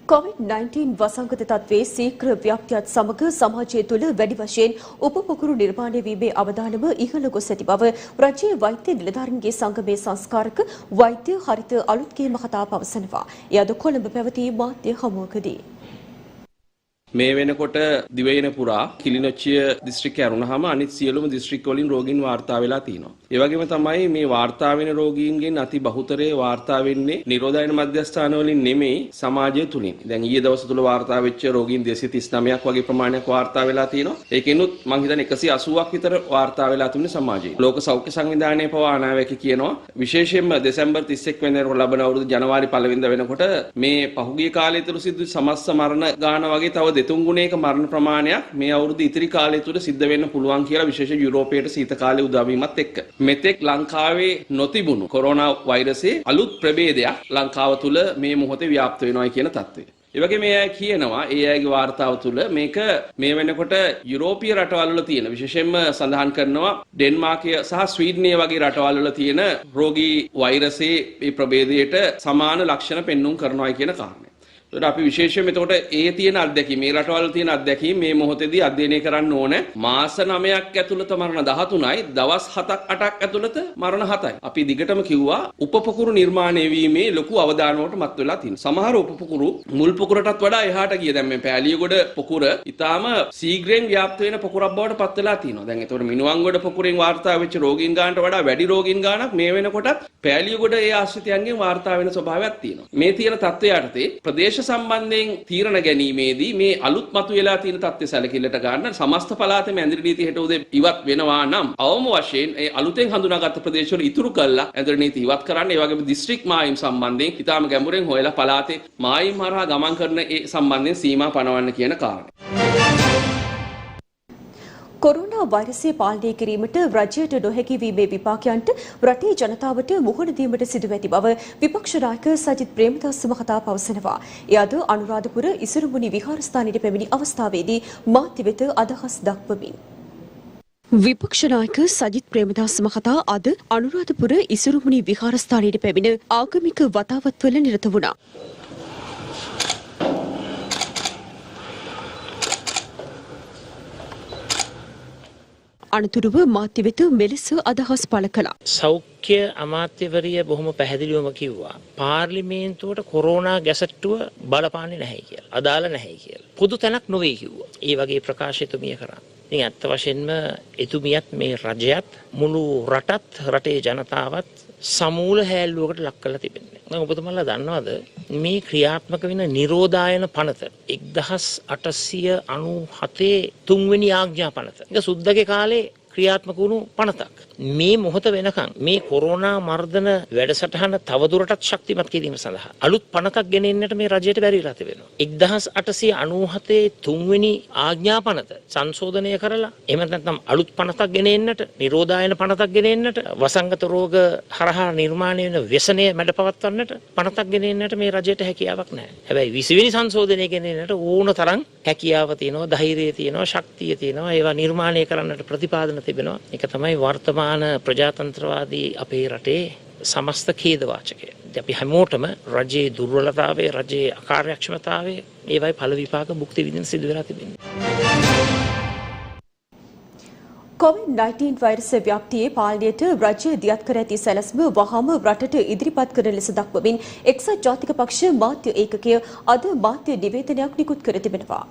COVID-19 වසංගත තත්ත්වයේ ශීඝ්‍ර ව්‍යාප්තියත් සමග සමාජය තුළ වැඩි වශයෙන් උපපොකුරු නිර්මාණය වීමේ අවධානම ඉහළ ගොස් ඇති බව රජයේ වෛද්‍ය නිලධාරීන්ගේ සංගමේ සංස්කාරක වෛද්‍ය හරිත අලුත්ගේ මහතා පවසනවා. එය අද කොළඹ පැවති මාධ්‍ය හමුවකදී මේ වෙනකොට දිවයින පුරා කිලිනොච්චිය දිස්ත්‍රික්කය අරුණාම අනිත් සියලුම දිස්ත්‍රික්ක වලින් රෝගීන් වාර්තා වෙලා තිනවා. ඒ වගේම තමයි මේ වාර්තා වෙන රෝගීන්ගෙන් අති බහුතරය වාර්තා වෙන්නේ නිරෝධායන මධ්‍යස්ථාන වලින් නෙමෙයි සමාජය තුලින්. දැන් ඊයේ දවස් තුල වාර්තා වෙච්ච රෝගීන් 239ක් වගේ ප්‍රමාණයක් වාර්තා වෙලා තිනවා. ඒකෙනුත් මං හිතන්නේ 180ක් විතර වාර්තා වෙලා තිබුණේ සමාජයේ. ලෝක සෞඛ්‍ය සංවිධානයේ පවා අනාවැකි කියනවා විශේෂයෙන්ම දෙසැම්බර් 31 වෙනිදා ලබන අවුරුදු ජනවාරි 1 වෙනිදා වෙනකොට මේ පහුගිය කාලය තුල සිදු සමස්ත මරණ ගාන වගේ තව දෙතුන් ගුණයක මරණ ප්‍රමාණයක් මේ අවුරුදු ඉතිරි කාලය තුල සිද්ධ වෙන්න පුළුවන් කියලා විශේෂ යුරෝපයේ සීත කාලය උදා වීමත් එක්ක මෙතෙක් ලංකාවේ නොතිබුණු කොරෝනා වෛරසයේ අලුත් ප්‍රභේදයක් ලංකාව තුල මේ මොහොතේ ව්‍යාප්ත වෙනවා කියන තත්ත්වය. ඒ වගේ මේ අය කියනවා ඒ අයගේ වාර්තාව තුළ මේක මේ වෙනකොට යුරෝපීය රටවල් වල තියෙන විශේෂයෙන්ම සඳහන් කරනවා ඩෙන්මාර්කය සහ ස්වීඩනය වගේ රටවල් වල තියෙන රෝගී වෛරසයේ මේ ප්‍රභේදයට සමාන ලක්ෂණ පෙන්눔 කරනවා කියන කාරණය. ඒකට අපි විශේෂයෙන් එතකොට ඒ තියෙන අත්දැකීම් මේ රටවල තියෙන අත්දැකීම් මේ මොහොතේදී අධ්‍යයනය කරන්න ඕන. මාස 9ක් ඇතුළත මරණ 13යි, දවස් 7ක් 8ක් ඇතුළත මරණ 7යි. අපි දිගටම කිව්වා උපපොකුරු නිර්මාණය වීමේ ලොකු අවධානමකට මත් වෙලා තියෙනවා. සමහර උපපොකුරු මුල් පොකුරටත් වඩා එහාට ගිය. දැන් මේ පෑලියගොඩ පොකුර ඊටාම ශීඝ්‍රයෙන් ව්‍යාප්ත වෙන පොකුරක් බවට පත් වෙලා තියෙනවා. දැන් ඒතකොට මිනුවන්ගොඩ පොකුරෙන් වාර්තා වෙච්ච රෝගීන් ගානට වඩා වැඩි රෝගීන් ගානක් මේ වෙනකොට පෑලියගොඩ ඒ ආශ්‍රිතයන්ගෙන් වාර්තා වෙන ස්වභාවයක් තියෙනවා. මේ තියෙන තත්ත්වය යටතේ ප්‍රදේශ සම්බන්ධයෙන් තීරණ ගැනීමේදී මේ අලුත් මතුවලා තියෙන තත්ත්වය සැලකිල්ලට ගන්න සමස්ත පළාතේම ඇඳිරි නීති හෙට උදේ ඉවත් වෙනවා නම් අවම වශයෙන් ඒ අලුතෙන් හඳුනාගත්ත ප්‍රදේශවල ඉතුරු කළා ඇඳිරි නීති ඉවත් කරන්න. ඒ වගේම දිස්ත්‍රික් මායිම් සම්බන්ධයෙන් ඉතාම ගැඹුරෙන් හොයලා පළාතේ මායිම් හරහා ගමන් කරන ඒ සම්බන්ධයෙන් සීමා පනවන්න කියන කාරණය. කොරෝනා වෛරසය පාලනය කිරීමට රජයට නොහැකි වීමේ විපාකයන්ට රටේ ජනතාවට මුහුණ දීමට සිදු ඇති බව විපක්ෂ නායක සජිත් ප්‍රේමදාස මහතා පවසනවා. එය අද අනුරාධපුර ඉසුරුමුණි විහාරස්ථානයට පැමිණි අවස්ථාවේදී මාධ්‍ය වෙත අදහස් දක්වමින් විපක්ෂ නායක සජිත් ප්‍රේමදාස මහතා අද අනුරාධපුර ඉසුරුමුණි විහාරස්ථානයට පැමිණ ආගමික වතාවත්වල නිරත වුණා. අනතුරුව මාධ්‍ය වෙත මෙලෙස අදහස් පළ කළා. සෞඛ්‍ය අමාත්‍යවරිය බොහොම පැහැදිලිවම කිව්වා පාර්ලිමේන්තුවට කොරෝනා ගැසට්ටුව බලපාන්නේ නැහැ කියලා. අදාළ නැහැ කියලා. පොදු තැනක් නොවේ කිව්වා. ඒ වගේ ප්‍රකාශ එතුමිය කරා. ඉතින් ඇත්ත වශයෙන්ම එතුමියත් මේ රජයත් මුළු රටත් රටේ ජනතාවත් සමූල හැල්ලුවකට ලක් කරලා තිබෙනවා. දැන් ඔබතුමාලා දන්නවද මේ ක්‍රියාත්මක වෙන නිරෝධායන පනත 1897 තුන්වෙනි ආඥා පනත. ඒක සුද්දගේ කාලේ ක්‍රියාත්මක වුණු පනතක්. මේ මොහොත වෙනකන් මේ කොරෝනා මර්ධන වැඩසටහන තවදුරටත් ශක්තිමත් කිරීම සඳහා අලුත් පනතක් ගෙනෙන්නට මේ රජයට බැරි වෙලා තිබෙනවා. 1897 තුන්වෙනි ආඥා පනත සංශෝධනය කරලා එහෙම නැත්නම් අලුත් පනතක් ගෙනෙන්නට, නිරෝධායන පනතක් ගෙනෙන්නට, වසංගත රෝග හරහා නිර්මාණය වෙන ව්‍යසනය මැඩපවත්වන්නට පනතක් ගෙනෙන්නට මේ රජයට හැකියාවක් නැහැ. හැබැයි 20 වෙනි සංශෝධනය ගෙනෙන්නට ඕන තරම් හැකියාව තියෙනවා, ධෛර්යය තියෙනවා, ශක්තිය තියෙනවා. ඒවා නිර්මාණය කරන්නට ප්‍රතිපාදන තිබෙනවා. ඒක තමයි වර්තමාන ප්‍රජාතන්ත්‍රවාදී අපේ රටේ සමස්ත ඛේදවාචකය. අපි හැමෝටම රජයේ දුර්වලතාවය, රජයේ අකාර්යක්ෂමතාවය ඒවයි ඵල විපාක භුක්ති විඳින්න සිදු වෙලා තිබෙනවා. COVID-19 වෛරස් ව්‍යාප්තියේ පාලනයට රජය දියත් කර ඇති සැලැස්ම වහාම රටට ඉදිරිපත් කරන ලෙස දක්වමින් එක්සත් ජාතික පක්ෂ මාධ්‍ය ඒකකය අද මාධ්‍ය නිවේදනයක් නිකුත් කර තිබෙනවා.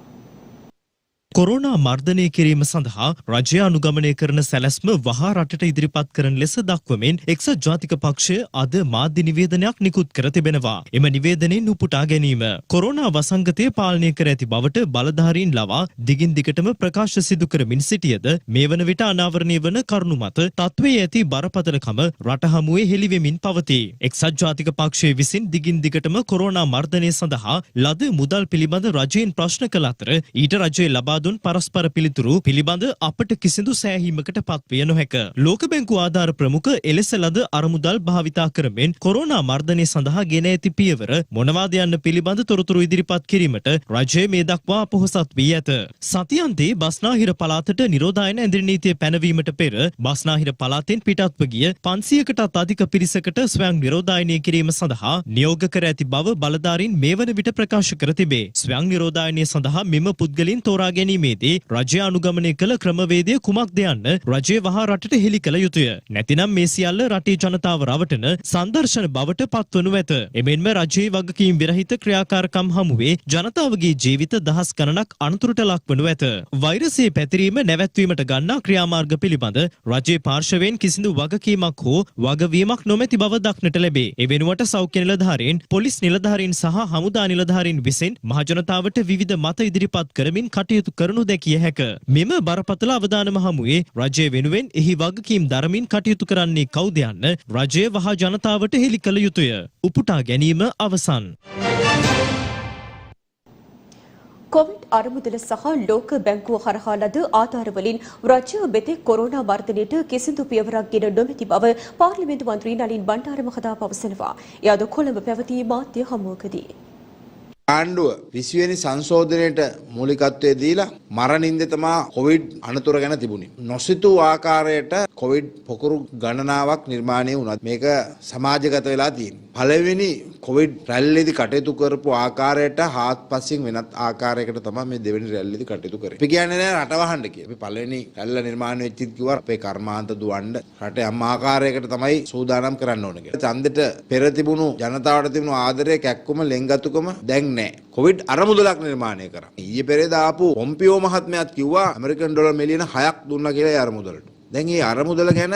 කොරෝනා මර්ධනය කිරීම සඳහා රජය අනුගමනය කරන සැලැස්ම වහා රටට ඉදිරිපත් කරන ලෙස දක්වමින් එක්සත් ජාතික පක්ෂය අද මාධ්‍ය නිවේදනයක් නිකුත් කර තිබෙනවා. එම නිවේදනයෙන් උපුටා ගැනීම කොරෝනා වසංගතය පාලනය කර ඇති බවට බලධාරීන් ලවා දිගින් දිගටම ප්‍රකාශ සිදු කරමින් සිටියද මේ වන විට අනාවරණය වන කරුණු මත තත්ත්වයේ ඇති බරපතලකම රට හමුවේ හෙළිවෙමින් පවතී. එක්සත් ජාතික පක්ෂය විසින් දිගින් දිගටම කොරෝනා මර්ධනය සඳහා ලද මුදල් පිළිබඳ රජයෙන් ප්‍රශ්න කළ අතර ඊට රජය ලබා දුන් පරස්පර පිළිතුරු පිළිබඳ අපට කිසිදු සෑහීමකට පත්විය නොහැක. ලෝක බැංකුව ආධාර ප්‍රමුඛ එලෙස ලද අරමුදල් භාවිතා කරමින් කොරෝනා මර්ධනය සඳහා ගෙන ඇති පියවර මොනවාද යන්න පිළිබඳ තොරතුරු ඉදිරිපත් කිරීමට රජය මේ දක්වා අපොහොසත් වී ඇත. සතියන්තේ බස්නාහිර පළාතට නිරෝධායන ඇඳිරි නීතිය පැනවීමට පෙර බස්නාහිර පළාතෙන් පිටත්ව ගිය 500කටත් අධික පිරිසකට ස්වයං නිරෝධායනය කිරීම සඳහා නියෝග කර ඇති බව බලධාරීන් මේ වන විට ප්‍රකාශ කර තිබේ. ස්වයං නිරෝධායනය සඳහා මෙම පුද්ගලයන් තෝරා ගැනීමේදී රජය අනුගමනය කළ ක්‍රමවේදය කුමක්ද යන්න රජය වහා රටට හෙළි කළ යුතුය. නැතිනම් මේ සියල්ල රටේ ජනතාව රවටන සංදර්ශන බවට පත්වනු ඇත. එමෙන්ම රජයේ වගකීම් විරහිත ක්‍රියාකාරකම් හමුවේ ජනතාවගේ ජීවිත දහස් ගණනක් අනතුරට ලක්වනු ඇත. වෛරසයේ පැතිරීම නැවැත්වීමට ගන්නා ක්‍රියාමාර්ග පිළිබඳ රජයේ පාර්ශවයෙන් කිසිදු වගකීමක් හෝ වගවීමක් නොමැති බව දක්නට ලැබේ. ඒ වෙනුවට සෞඛ්‍ය නිලධාරීන්, පොලිස් නිලධාරීන් සහ හමුදා නිලධාරීන් විසින් මහජනතාවට විවිධ මත ඉදිරිපත් කරමින් කටයුතු කරනු දැකිය හැක. මෙම බරපතල අවදානම හමුවේ රජය වෙනුවෙන් එහි වගකීම් දරමින් කටයුතු කරන්නේ කවුද යන්න රජය වහා ජනතාවට හෙළි කළ යුතුය. උපුටා ගැනීම අවසන්. කොවිඩ් අරමුදල සහ ලෝක බැංකුව හරහා ලද ආධාරවලින් රජය මෙතෙක් කොරෝනා වර්ධනයට කිසිදු පියවරක් ගෙන නොමැති බව පාර්ලිමේන්තු මන්ත්‍රී නලින් බණ්ඩාර මහතා පවසනවා. එය අද කොළඹ පැවති මාධ්‍ය හමුවකදී ආණ්ඩුව 20 වෙනි සංශෝධනයට මූලිකත්වය දීලා මරණින්ද තමා කොවිඩ් අනතුර ගැන තිබුණේ. නොසිතූ ආකාරයට කොවිඩ් පොකුරු ගණනාවක් නිර්මාණය වුණා. මේක සමාජගත වෙලා තියෙනවා. පළවෙනි කොවිඩ් රැල්ලේදී කටයුතු කරපු ආකාරයට හාත්පසින් වෙනත් ආකාරයකට තමයි මේ දෙවෙනි රැල්ලේදී කටයුතු කරේ. අපි කියන්නේ නෑ රට වහන්න කියලා. අපි පළවෙනි රැල්ල නිර්මාණය වෙච්චිත් කිව්වා අපේ කර්මාන්ත දුවන්න රටේ අම් ආකාරයකට තමයි සූදානම් කරන්න ඕන කියලා. ඡන්දෙට පෙර තිබුණු ජනතාවට තිබුණු ආදරය කැක්කුම ලෙන්ගතුකම දැන් නෑ. කොවිඩ් අරමුදලක් නිර්මාණය කරා. ඊයේ පෙරේදා ආපු පොම්පියෝ මහත්මයාත් කිව්වා ඇමරිකන් ඩොලර් මිලියන 6ක් දුන්නා කියලා ඒ අරමුදලට. දැන් මේ අරමුදල ගැන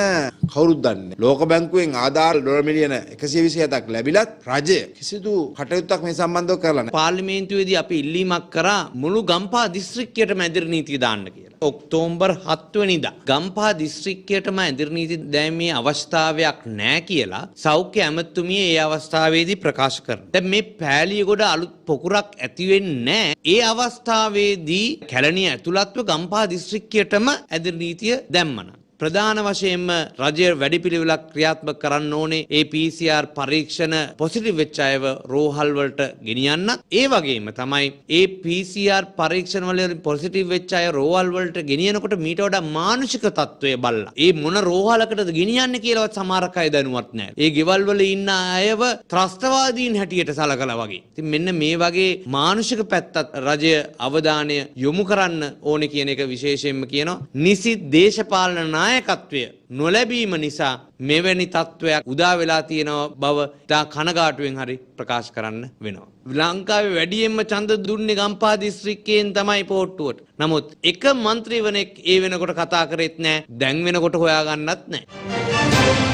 කවුරුත් දන්නේ නැහැ. ලෝක බැංකුවෙන් ආධාර ඩොලර් මිලියන 127ක් ලැබිලත් රජය කිසිදු කටයුත්තක් මේ සම්බන්ධව කරලා නැහැ. පාර්ලිමේන්තුවේදී අපි ඉල්ලීමක් කරා මුළු ගම්පහ දිස්ත්‍රික්කයටම ඇඳිරි නීතිය දාන්න කියලා. ඔක්තෝබර් 7 වෙනිදා ගම්පහ දිස්ත්‍රික්කයටම ඇඳිරි නීති දැමීමේ අවස්ථාවක් නැහැ කියලා සෞඛ්‍ය ඇමතුමිය ඒ අවස්ථාවේදී ප්‍රකාශ කරනවා. දැන් මේ පෑලියගොඩ අලුත් පොකුරක් ඇති වෙන්නේ නැහැ. ඒ අවස්ථාවේදී කැලණිය ඇතුළත්ව ගම්පහ දිස්ත්‍රික්කයටම ඇඳිරි නීතිය දැම්මන. ප්‍රධාන වශයෙන්ම රජය වැඩිපිළිවෙලක් ක්‍රියාත්මක කරන්න ඕනේ ඒ PCR පරීක්ෂණ පොසිටිව් වෙච්ච අයව රෝහල් වලට ගෙනියන්නත් ඒ වගේම තමයි ඒ PCR පරීක්ෂණ වල පොසිටිව් වෙච්ච අය රෝහල් වලට ගෙනියනකොට මීට වඩා මානසික තත්ත්වය බලලා ඒ මොන රෝහලකටද ගෙනියන්නේ කියලාවත් සමහරක් අය දැනුවත් නැහැ. ඒ ගෙවල් වල ඉන්න අයව ත්‍රස්තවාදීන් හැටියට සලකලා වගේ. ඉතින් මෙන්න මේ වගේ මානසික පැත්තත් රජය අවධානය යොමු කරන්න ඕනේ කියන එක විශේෂයෙන්ම කියනවා. නිසි දේශපාලන නායකත්වය නොලැබීම නිසා මෙවැනි තත්ත්වයක් උදා වෙලා තියෙන බව තා කනගාටුවෙන් හරි ප්‍රකාශ කරන්න වෙනවා. ලංකාවේ වැඩියෙන්ම ඡන්ද දුන්නේ ගම්පහ දිස්ත්‍රික්කයෙන් තමයි පොට්ටුවට. නමුත් එක മന്ത്രിවරයෙක් ඒ වෙනකොට කතා කරෙත් නැහැ. දැන් වෙනකොට හොයාගන්නත් නැහැ.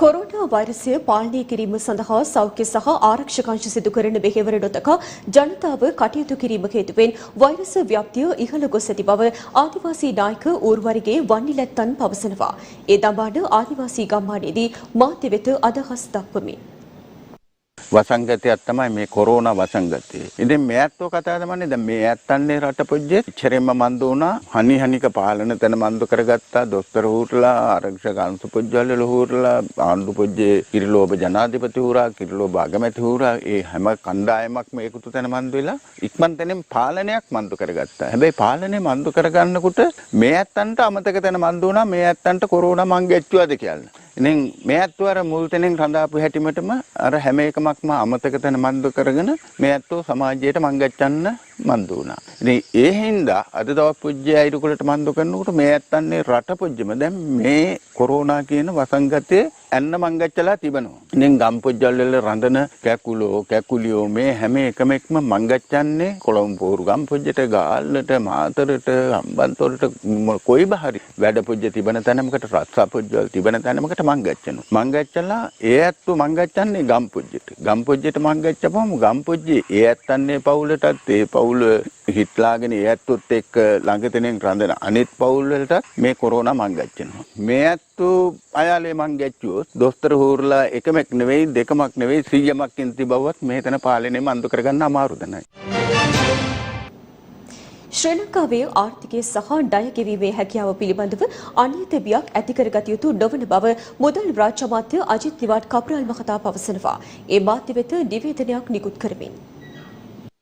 කොරෝනා වෛරසය පාලනය කිරීම සඳහා සෞඛ්‍ය සහ ආරක්ෂක අංශ සිදු කරන මෙහෙවර නොතකා ජනතාව කටයුතු කිරීම හේතුවෙන් වෛරස ව්‍යාප්තිය ඉහළ ගොස් ඇති බව ආදිවාසී නායක ඌර්වරිගේ වන්නිලැත්තන් පවසනවා. ඒ දඹාඩ ආදිවාසී ගම්මානයේදී මාධ්‍ය වෙත අදහස් දක්වමින් වසංගතයක් තමයි මේ කොරෝනා වසංගතය. ඉතින් මේ ඇත්තෝ කතා කරන්නේ දැන් මේ ඇත්තන්නේ රට පොජ්ජේ ඉච්චරෙන්ම මන්ද වුණා. හනිහනික පාලන තැන මන්ද කරගත්තා. දොස්තර හූරලා ආරක්ෂක අංශ පොජ්ජවල හූරලා ආණ්ඩු පොජ්ජේ කිරිලෝභ ජනාධිපති හූරා කිරිලෝභ අගමැති හූරා ඒ හැම කණ්ඩායමක්ම ඒකුතු තැන මන්ද වෙලා ඉක්මනටම පාලනයක් මන්ද කරගත්තා. හැබැයි පාලනේ මන්ද කරගන්නකොට මේ ඇත්තන්ට අමතක තැන මන්ද වුණා. මේ ඇත්තන්ට කොරෝනා මං ගැච්චුවාද කියලා. ඉතින් මේ ඇත්තෝ අර මුල් තැනින් රඳාපු හැටිමටම අර හැම එකමක්ම අමතක තැන මන්ද කරගෙන මේ ඇත්තෝ සමාජයට මං ගැච්චන්න මන්දු වුණා. ඉතින් ඒ හින්දා අද දවස් පුජ්‍ය අයිරුකුලට මන්දු කරනකොට මේ ඇත්තන්නේ රට පුජ්‍යම දැන් මේ කොරෝනා කියන වසංගතයේ ඇන්න මංගච්චලා තිබෙනවා. ඉතින් ගම්පොජ්ජල් වල රඳන කැකුලියෝ මේ හැම එකම මංගච්චන්නේ කොළඹ ගම්පොජ්ජට ගාල්ලට මාතරට හම්බන්තොටට කොයි බහරි වැඩ පුජ්‍ය තිබෙන තැනමකට රස්සා පුජ්‍යල් තිබෙන තැනමකට මංගච්චනවා. මංගච්චලා ඒ ඇත්තු මංගච්චන්නේ ගම්පොජ්ජට. ගම්පොජ්ජට මංගච්චපුවම ගම්පොජ්ජේ ඒ ඇත්තන්නේ පවුලටත් ඒ පවුල හිටලාගෙන ඒ ඇත්තොත් එක්ක ළඟතෙනෙන් රඳන අනිත් පවුල් වලට මේ කොරෝනා මංගච්චනවා. මේ ඇත්තු අයාලේ මංගච්චුවොත් දොස්තර හූරලා එකමක් නෙවෙයි දෙකමක් නෙවෙයි 100ක් ඉන්ති බවත් මේතන පාලනය මන්දු කරගන්න අමාරුද නැහැ. ශ්‍රී ලංකාවේ ආර්ථිකය සහ ණය ගෙවීමේ හැකියාව පිළිබඳව අනියත බියක් ඇති කරගත යුතු නොවන බව මුදල් රාජ්‍ය අමාත්‍ය අජිත් නිවාඩ් කප්‍රාල් මහතා පවසනවා. ඒ මාධ්‍ය වෙත නිවේදනයක් නිකුත් කරමින්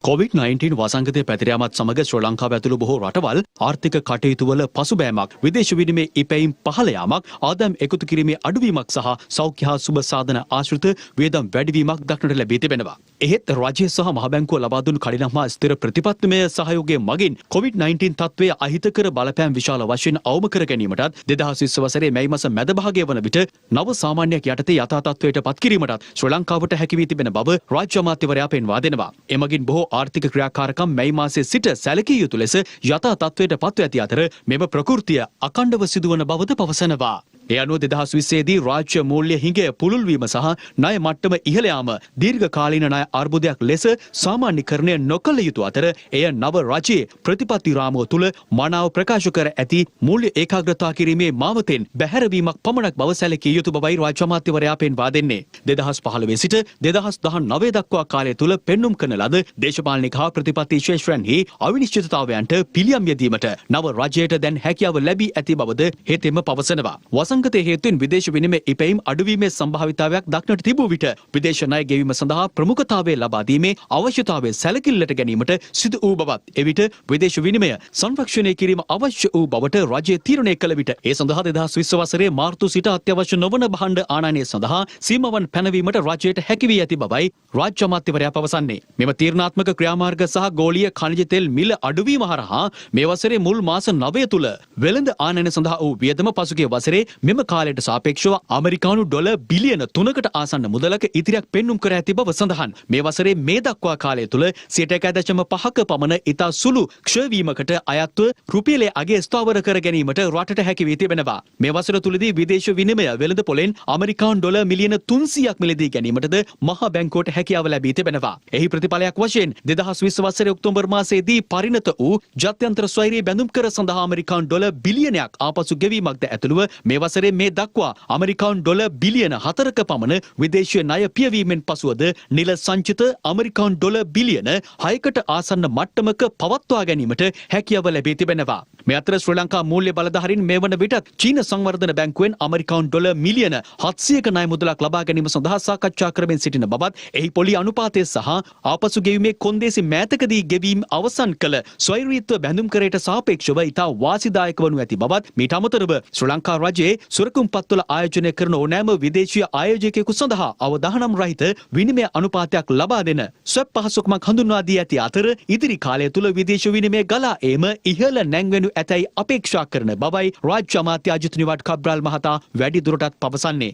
COVID-19 වසංගතය පැතිර යාමත් සමග ශ්‍රී ලංකාව ඇතුළු බොහෝ රටවල් ආර්ථික කටයුතුවල පසුබෑමක්, විදේශ විනිමය ඉපැයීම් පහළ යාමක්, ආදායම් එකතු කිරීමේ අඩුවීමක් සහ සෞඛ්‍ය හා සුබ සාධන ආශ්‍රිත වියදම් වැඩිවීමක් දක්නට ලැබී තිබෙනවා. එහෙත් රජය සහ මහ බැංකුව ලබා දුන් කඩිනම් හා ස්ථිර ප්‍රතිපත්තිමය සහයෝගය මගින් COVID-19 තත්ත්වය අහිතකර බලපෑම් විශාල වශයෙන් අවම කර ගැනීමටත් 2020 වසරේ මැයි මාස මැද භාගය වන විට නව සාමාන්‍යයක් යටතේ යථා තත්ත්වයට පත් කිරීමටත් ශ්‍රී ලංකාවට හැකි වී තිබෙන බව රාජ්‍ය අමාත්‍යවරයා පෙන්වා දෙනවා. එමගින් බොහෝ ආර්ථික ක්‍රියාකාරකම් මැයි මාසයේ සිට සැලකිය යුතු ලෙස යථා තත්ත්වයට පත්ව ඇති අතර මෙම ප්‍රකෘතිය අඛණ්ඩව සිදුවන බවද පවසනවා. ඒ අනුව 2020 දී රාජ්‍ය මූල්‍ය හිඟය පුළුල් වීම සහ ණය මට්ටම ඉහළ යාම දීර්ඝ කාලීන ණය අර්බුදයක් ලෙස සාමාන්‍යකරණය නොකළ යුතු අතර එය නව රජයේ ප්‍රතිපත්ති රාමුව තුල මනාව ප්‍රකාශ කර ඇති මූල්‍ය ඒකාග්‍රතා කිරීමේ මාවතෙන් බැහැරවීමක් පමණක් බව සැලකිය යුතු බවයි රාජ්‍ය අමාත්‍යවරයා පෙන්වා දෙන්නේ. 2015 සිට 2019 දක්වා කාලය තුල පෙන්눔 කරන ලද දේශපාලනික හා ප්‍රතිපත්ති ශේෂ්ත්‍රයන්හි අවිනිශ්චිතතාවයන්ට පිළියම් යෙදීමට නව රජයට දැන් හැකියාව ලැබී ඇති බවද හෙතෙම පවසනවා. වසංගතයේ හේතුවෙන් විදේශ විනිමය ඉපැයීම් අඩුවීමේ සම්භාවිතාවයක් දක්නට තිබූ විට විදේශ ණය ගෙවීම සඳහා ප්‍රමුඛතාවය ලබා දීමේ අවශ්‍යතාවය සැලකිල්ලට ගැනීමට සිදු වූ බවත් එවිට විදේශ විනිමය සංරක්ෂණය කිරීම අවශ්‍ය වූ බවට රජය තීරණය කළ විට ඒ සඳහා 2020 වසරේ මාර්තු සිට අත්‍යවශ්‍ය නොවන භාණ්ඩ ආනයනය සඳහා සීමාවන් පැනවීමට රජයට හැකි වී ඇති බවයි රාජ්‍ය අමාත්‍යවරයා පවසන්නේ. මෙම තීරණාත්මක ක්‍රියාමාර්ග සහ ගෝලීය ඛනිජ තෙල් මිල අඩුවීම හරහා මේ වසරේ මුල් මාස 9 තුල වෙළඳ ආනයන සඳහා වූ වියදම පසුගිය වසරේ මෙම කාලයට සාපේක්ෂව ඇමරිකානු ඩොලර් බිලියන 3කට ආසන්න මුදලක ඉතිරියක් පෙන්눔 කර ඇති බව සඳහන්. මේ වසරේ මේ දක්වා කාලය තුල 1.5% පමණ ඉතා සුළු ක්ෂයවීමකට අයත්ව රුපියලේ අගය ස්ථාවර කර ගැනීමට රටට හැකි වී තිබෙනවා. මේ වසර තුලදී විදේශ විනිමය වෙළඳ පොලෙන් ඇමරිකානු ඩොලර් මිලියන 300ක් මිලදී ගැනීමටද මහ බැංකුවට හැකියාව ලැබී තිබෙනවා. එහි ප්‍රතිඵලයක් වශයෙන් 2020 වසරේ ඔක්තෝබර් මාසයේදී පරිණත වූ ජාත්‍යන්තර ස්වෛරී බැඳුම් කර සඳහා ඇමරිකානු ඩොලර් බිලියනයක් ආපසු ගෙවීමක්ද ඇතුළුව මේ වසරේ මේ දක්වා ඇමරිකානු ඩොලර් බිලියන 4ක පමණ විදේශීය ණය පියවීමෙන් පසුවද නිල සංචිත ඇමරිකානු ඩොලර් බිලියන 6කට ආසන්න මට්ටමක පවත්වා ගැනීමට හැකියාව ලැබී තිබෙනවා. මේ අතර ශ්‍රී ලංකා මූල්‍ය බලධාරීන් මේ වන විටත් චීන සංවර්ධන බැංකුවෙන් ඇමරිකානු ඩොලර් මිලියන 700ක ණය මුදලක් ලබා ගැනීම සඳහා සාකච්ඡා කරමින් සිටින බවත් එහි පොලි අනුපාතය සහ ආපසු ගෙවීමේ කොන්දේසි මෑතකදී ගෙවීම අවසන් කළ ස්වෛරීත්ව බැඳුම් කරයට සාපේක්ෂව ඉතා වාසිදායක වනු ඇති බවත් මීට අමතරව ශ්‍රී ලංකා රජයේ සුරකුම් පත්වල ආයෝජනය කරන ඕනෑම විදේශීය ආයෝජකයෙකු සඳහා අවදානම් රහිත විනිමය අනුපාතයක් ලබා දෙන ස්වැප් පහසුකමක් හඳුන්වා දී ඇති අතර ඉදිරි කාලය තුල විදේශ විනිමය ගලා ඒම ඉහළ නැංවෙනු ඇතැයි අපේක්ෂා කරන බවයි රාජ්‍ය අමාත්‍ය අජිත් නිවාඩ් කබ්‍රාල් මහතා වැඩිදුරටත් පවසන්නේ.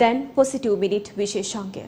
දැන් පොසිටිව් මිනිට් විශේෂාංගය.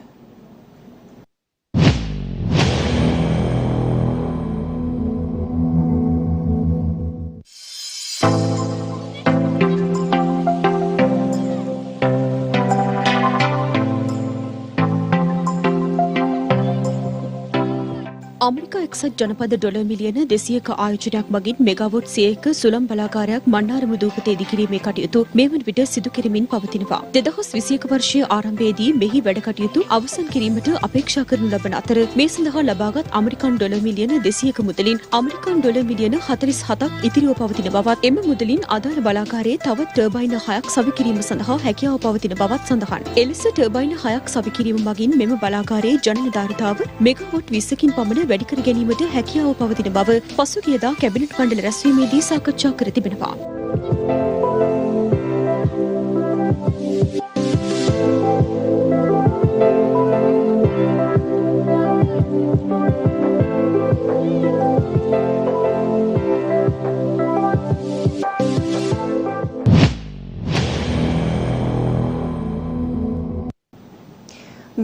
අමරිකා එක්සත් ජනපද ඩොලර් මිලියන 200ක ආයෝජනයක් මගින් මෙගාවොට් 100ක සුළම් බලාගාරයක් මන්නාරම දූපතේ ඉදිකිරීමේ කටයුතු මේ වන විට සිදු කෙරෙමින් පවතිනවා. 2021 වර්ෂයේ ආරම්භයේදී මෙහි වැඩ කටයුතු අවසන් කිරීමට අපේක්ෂා කරනු ලබන අතර මේ සඳහා ලබාගත් ඇමරිකන් ඩොලර් මිලියන 200ක මුදලින් ඇමරිකන් ඩොලර් මිලියන 47ක් ඉතිරිව පවතින බවත් එම මුදලින් අදාළ බලාගාරයේ තවත් ටර්බයින 6ක් සවි කිරීම සඳහා හැකියාව පවතින බවත් සඳහන්. එලෙස ටර්බයින 6ක් සවි කිරීම මගින් මෙම බලාගාරයේ ජනන ධාරිතාව මෙගාවොට් 20කින් පමණ වැඩි කර ගැනීමට හැකියාව පවතින බව පසුගියදා කැබිනට් මණ්ඩල රැස්වීමේදී සාකච්ඡා කර තිබෙනවා.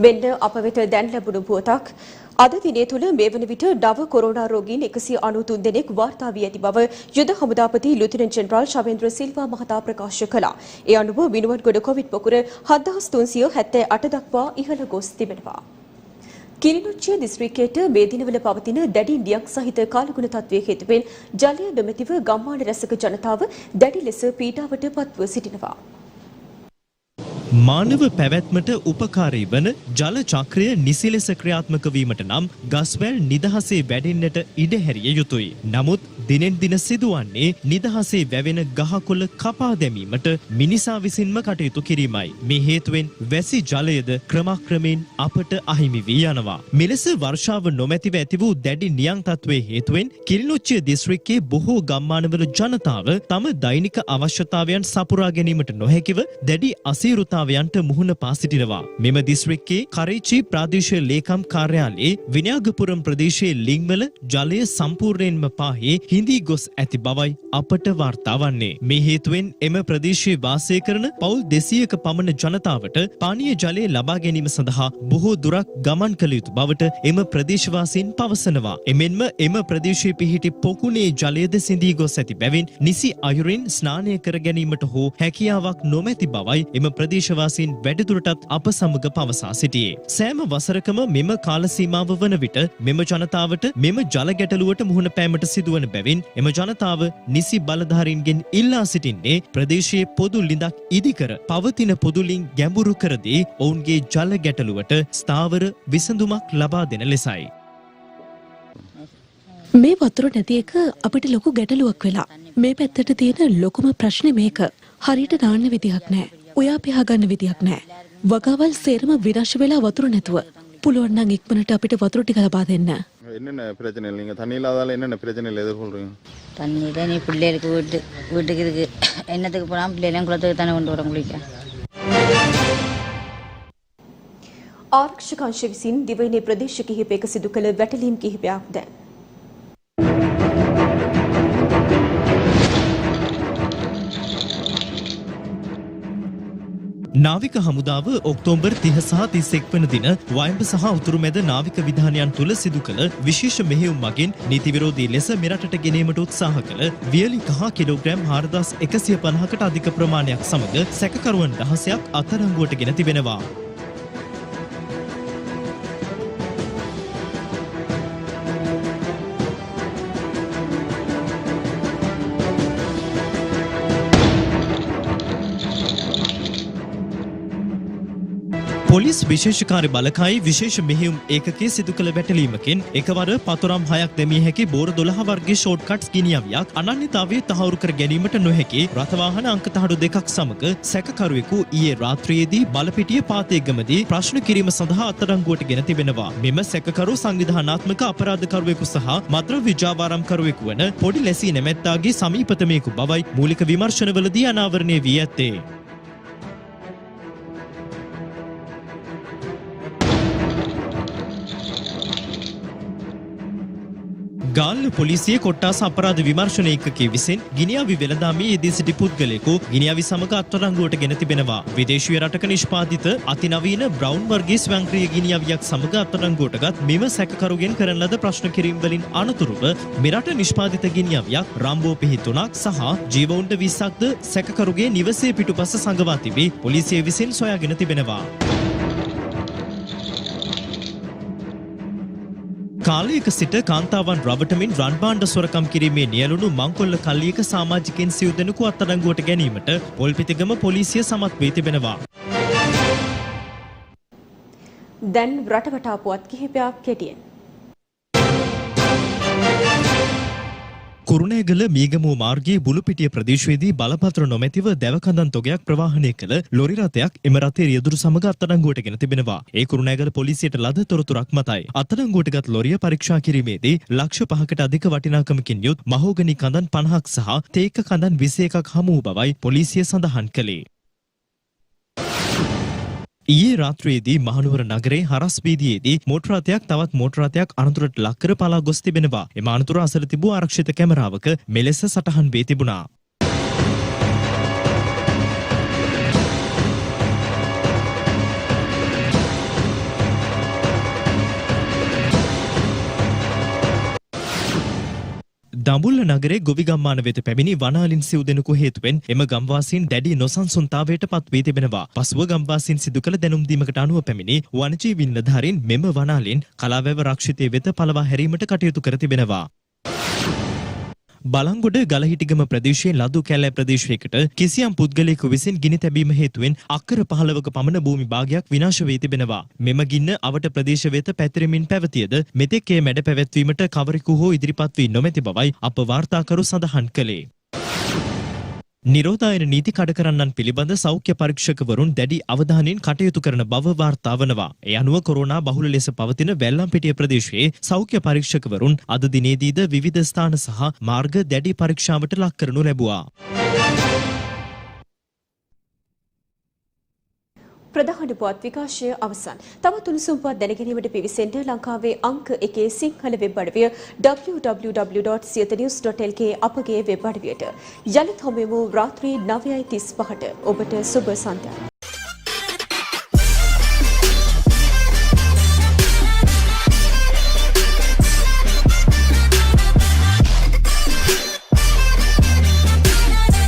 මෙන්න අප වෙත දැන් ලැබුණු පුවතක්. අද දිනේ තුල මේ වන විට නව කොරෝනා රෝගීන් 193 දෙනෙක් වාර්තා වී ඇති බව යුද හමුදාපති ලුතිනන්ට් ජෙනරාල් ශවේන්ද්‍ර සිල්වා මහතා ප්‍රකාශ කළා. ඒ අනුව විනුවන්ගොඩ කොවිඩ් පොකුර 7378 දක්වා ඉහළ ගොස් තිබෙනවා. කිරිනොච්චිය දිස්ත්‍රික්කයට මේ දිනවල පවතින දැඩි නියං සහිත කාලගුණ තත්ත්වයේ හේතුවෙන් ජලය නොමැතිව ගම්මාන රැසක ජනතාව දැඩි ලෙස පීඩාවට පත්ව සිටිනවා. මානව පැවැත්මට උපකාරී වන ජල චක්‍රය නිසි ලෙස ක්‍රියාත්මක වීමට නම් ගස්වැල් නිදහසේ වැඩෙන්නට ඉඩ හැරිය යුතුයි. නමුත් දිනෙන් දින සිදුවන්නේ නිදහසේ වැවෙන ගහකොළ කපා දැමීමට මිනිසා විසින්ම කටයුතු කිරීමයි. මේ හේතුවෙන් වැසි ජලයද ක්‍රමක්‍රමයෙන් අපට අහිමි වී යනවා. මෙලෙස වර්ෂාව නොමැතිව ඇති වූ දැඩි නියං තත්ත්වයේ හේතුවෙන් කිරිනොච්චිය දිස්ත්‍රික්කයේ බොහෝ ගම්මානවල ජනතාව තම දෛනික අවශ්‍යතාවයන් සපුරා ගැනීමට නොහැකිව දැඩි අසීරුතාවයන්ට මුහුණ පා සිටිනවා. මෙම දිස්ත්‍රික්කයේ කරේචි ප්‍රාදේශීය ලේකම් කාර්යාලයේ විනයාගපුරම් ප්‍රදේශයේ ලිංවල ජලය සම්පූර්ණයෙන්ම පාහේ හිඳී ගොස් ඇති බවයි අපට වාර්තා වන්නේ. මේ හේතුවෙන් එම ප්‍රදේශයේ වාසය කරන පවුල් 200ක පමණ ජනතාවට පානීය ජලය ලබා ගැනීම සඳහා බොහෝ දුරක් ගමන් කළ යුතු බවට එම ප්‍රදේශවාසීන් පවසනවා. එමෙන්ම එම ප්‍රදේශයේ පිහිටි පොකුණේ ජලයද සිඳී ගොස් ඇති බැවින් නිසි අයුරින් ස්නානය කර ගැනීමට හෝ හැකියාවක් නොමැති බවයි එම ප්‍රදේශවාසීන් වැඩිදුරටත් අප සමග පවසා සිටියේ. සෑම වසරකම මෙම කාල සීමාව වන විට මෙම ජනතාවට මෙම ජල ගැටලුවට මුහුණ පෑමට සිදුවන බැවින් එම ජනතාව නිසි බලධාරීන්ගෙන් ඉල්ලා සිටින්නේ ප්‍රදේශයේ පොදු ලිඳක් ඉදිකර පවතින පොදුලින් ගැඹුරු කර දී ඔවුන්ගේ ජල ගැටලුවට ස්ථාවර විසඳුමක් ලබා දෙන ලෙසයි. මේ වතුර නැති එක අපිට ලොකු ගැටලුවක් වෙලා. මේ පැත්තට තියෙන ලොකුම ප්‍රශ්නේ මේක. හරියට දාන්න විදිහක් නැහැ. ඔයා පියා ගන්න විදියක් නැහැ. වගාවල් සේරම විනාශ වෙලා වතුර නැතුව. පුළුවන් නම් ඉක්මනට අපිට වතුර ටික ලබා දෙන්න. என்னென்ன பிரச்சனை இல்லைங்க தண்ணி இல்லாதால என்னென்ன பிரச்சனைகள் எதிர்கொள்றீங்க? தண்ணி தான் நீ பிள்ளைகளுக்கு வீட்டுக்கு இருக்கு என்னத்துக்கு போனால் பிள்ளைகளும் குளத்துக்கு தானே கொண்டு வர குளிக்க. ආරක්ෂක අංශ විසින් දිවයිනේ ප්‍රදේශ කිහිපයක සිදු කළ වැටලීම් කිහිපයක් දැන් නාවික හමුදාව ඔක්තෝබර් 30 සහ 31 වන දින වයඹ සහ උතුරු මැද නාවික විධානයන් තුල සිදු කළ විශේෂ මෙහෙයුම් මගින් නීති විරෝධී ලෙස මෙරටට ගෙනීමට උත්සාහ කළ වියලි කහ කිලෝග්‍රෑම් 4150කට අධික ප්‍රමාණයක් සමග සැකකරුවන් 16ක් අත්අඩංගුවට ගෙන තිබෙනවා. පොලිස් විශේෂකාරී බලකායි විශේෂ මෙහෙයුම් ඒකකයේ සිදු කළ වැටලීමකින් එකවර පතරම් 6ක් දැමිය හැකි බෝර 12 වර්ගයේ ෂෝට්කට්ස් ගිනියවියක් අනන්‍යතාවයේ තහවුරු කර ගැනීමට නොහැකි රථවාහන අංක තහඩු දෙකක් සමග සැකකරුවෙකු ඊයේ රාත්‍රියේදී බලපිටිය පාතේගමදී ප්‍රශ්න කිරීම සඳහා අත්අඩංගුවට ගෙන තිබෙනවා. මෙම සැකකරු සංවිධානාත්මක අපරාධකරුවෙකු සහ මද්‍රව්‍ය ජාවාරම්කරුවෙකු වන පොඩි ලැසී නැමැත්තාගේ සමීපතමයෙකු බවයි මූලික විමර්ශනවලදී අනාවරණය වී ඇත්තේ. ගාල්ල පොලිසිය කොට්ටාස අපරාධ විමර්ශන ඒකකයේ විසින් ගිනියාවි වෙළඳාමේ යෙදී සිටි පුද්ගලයෙකු ගිනියාවි සමග අත්අඩංගුවට ගෙන තිබෙනවා. විදේශීය රටක නිෂ්පාදිත අතිනවීන බ්‍රවුන් වර්ගයේ ස්වයංක්‍රීය ගිනියාවියක් සමග අත්අඩංගුවටගත් මෙම සැකකරුගෙන් කරන ලද ප්‍රශ්න කිරීම් වලින් අනතුරුව මෙරට නිෂ්පාදිත ගිනියාවියක් රම්බෝ පිහි 3ක් සහ ජීවවුන්ට 20ක්ද සැකකරුගේ නිවසේ පිටුපස සංගවා තිබී පොලිසිය විසින් සොයාගෙන තිබෙනවා. කාලයක සිට කාන්තාවන් රවටමින් රන් භාණ්ඩ සොරකම් කිරීමේ නියැලුණු මංකොල්ල කල්ලියක සමාජිකයන් සිව් දෙනෙකු අත්අඩංගුවට ගැනීමට පොල්පිටිගම පොලිසිය සමත් වී තිබෙනවා. දැන් රටවටා පුවත් කිහිපයක් කෙටියෙන්. කුරුණෑගල මීගමුව මාර්ගයේ බුලුපිටිය ප්‍රදේශයේදී බලපත්‍ර නොමැතිව දැවකඳන් තොගයක් ප්‍රවාහනය කළ ලොරි රථයක් එම රථයේ රියදුරු සමග අත්අඩංගුවට ගෙන තිබෙනවා. ඒ කුරුණෑගල පොලිසියට ලද තොරතුරක් මතයි. අත්අඩංගුවටගත් ලොරිය පරීක්ෂා කිරීමේදී ලක්ෂ 5කට අධික වටිනාකමකින් යුත් මහෝගනි කඳන් 50ක් සහ තේක කඳන් 21ක් හමු වූ බවයි පොලිසිය සඳහන් කළේ. ඊයේ රාත්‍රියේදී මහනුවර නගරයේ හරස් වීදියේදී මෝටර රථයක් තවත් මෝටර රථයක් අනතුරට ලක් කර පලා ගොස් තිබෙනවා. එම අනතුර අසල තිබූ ආරක්ෂිත කැමරාවක මෙලෙස සටහන් වී තිබුණා. දඹුල්ල නගරේ ගොවිගම්මාන වෙත පැමිණි වනාලින් සිව් දෙනෙකු හේතුවෙන් එම ගම්වාසීන් දැඩි නොසන්සුන්තාවයට පත් වී තිබෙනවා. පසුව ගම්වාසීන් සිදු කළ දැනුම් දීමකට අනුව පැමිණි වනජීවි නිලධාරීන් මෙම වනාලින් කලාවැව රක්ෂිතය වෙත පළවා හැරීමට කටයුතු කර තිබෙනවා. බලංගොඩ ගලහිටිගම ප්‍රදේශයේ ලදු කැලෑ ප්‍රදේශයකට කිසියම් පුද්ගලයෙකු විසින් ගිනි තැබීම හේතුවෙන් අක්කර 15ක පමණ භූමි භාගයක් විනාශ වී තිබෙනවා. මෙම ගින්න අවට ප්‍රදේශ වෙත පැතිරෙමින් පැවතියද මෙතෙක් ඒ මැඩ පැවැත්වීමට කවරෙකු හෝ ඉදිරිපත් වී නොමැති බවයි අප වාර්තාකරු සඳහන් කළේ. නිරෝධායන නීති කඩ කරන්නන් පිළිබඳ සෞඛ්‍ය පරීක්ෂකවරුන් දැඩි අවධානයෙන් කටයුතු කරන බව වාර්තා වනවා. ඒ අනුව කොරෝනා බහුල ලෙස පවතින වැල්ලම්පිටිය ප්‍රදේශයේ සෞඛ්‍ය පරීක්ෂකවරුන් අද දිනේදීද විවිධ ස්ථාන සහ මාර්ග දැඩි පරීක්ෂාවට ලක් කරනු ලැබුවා. ප්‍රධාන පුවත් විකාශය අවසන්. තවත් උණුසුම් පුවත් දැනගැනීමට පිවිසෙන්න ලංකාවේ අංක 1 සිංහල වෙබ් අඩවිය www.siyanews.lk අපගේ වෙබ් අඩවියට. යලිත් හමුවෙමු රාත්‍රී 9:35ට. ඔබට සුබ සන්ධ්‍යාවක්.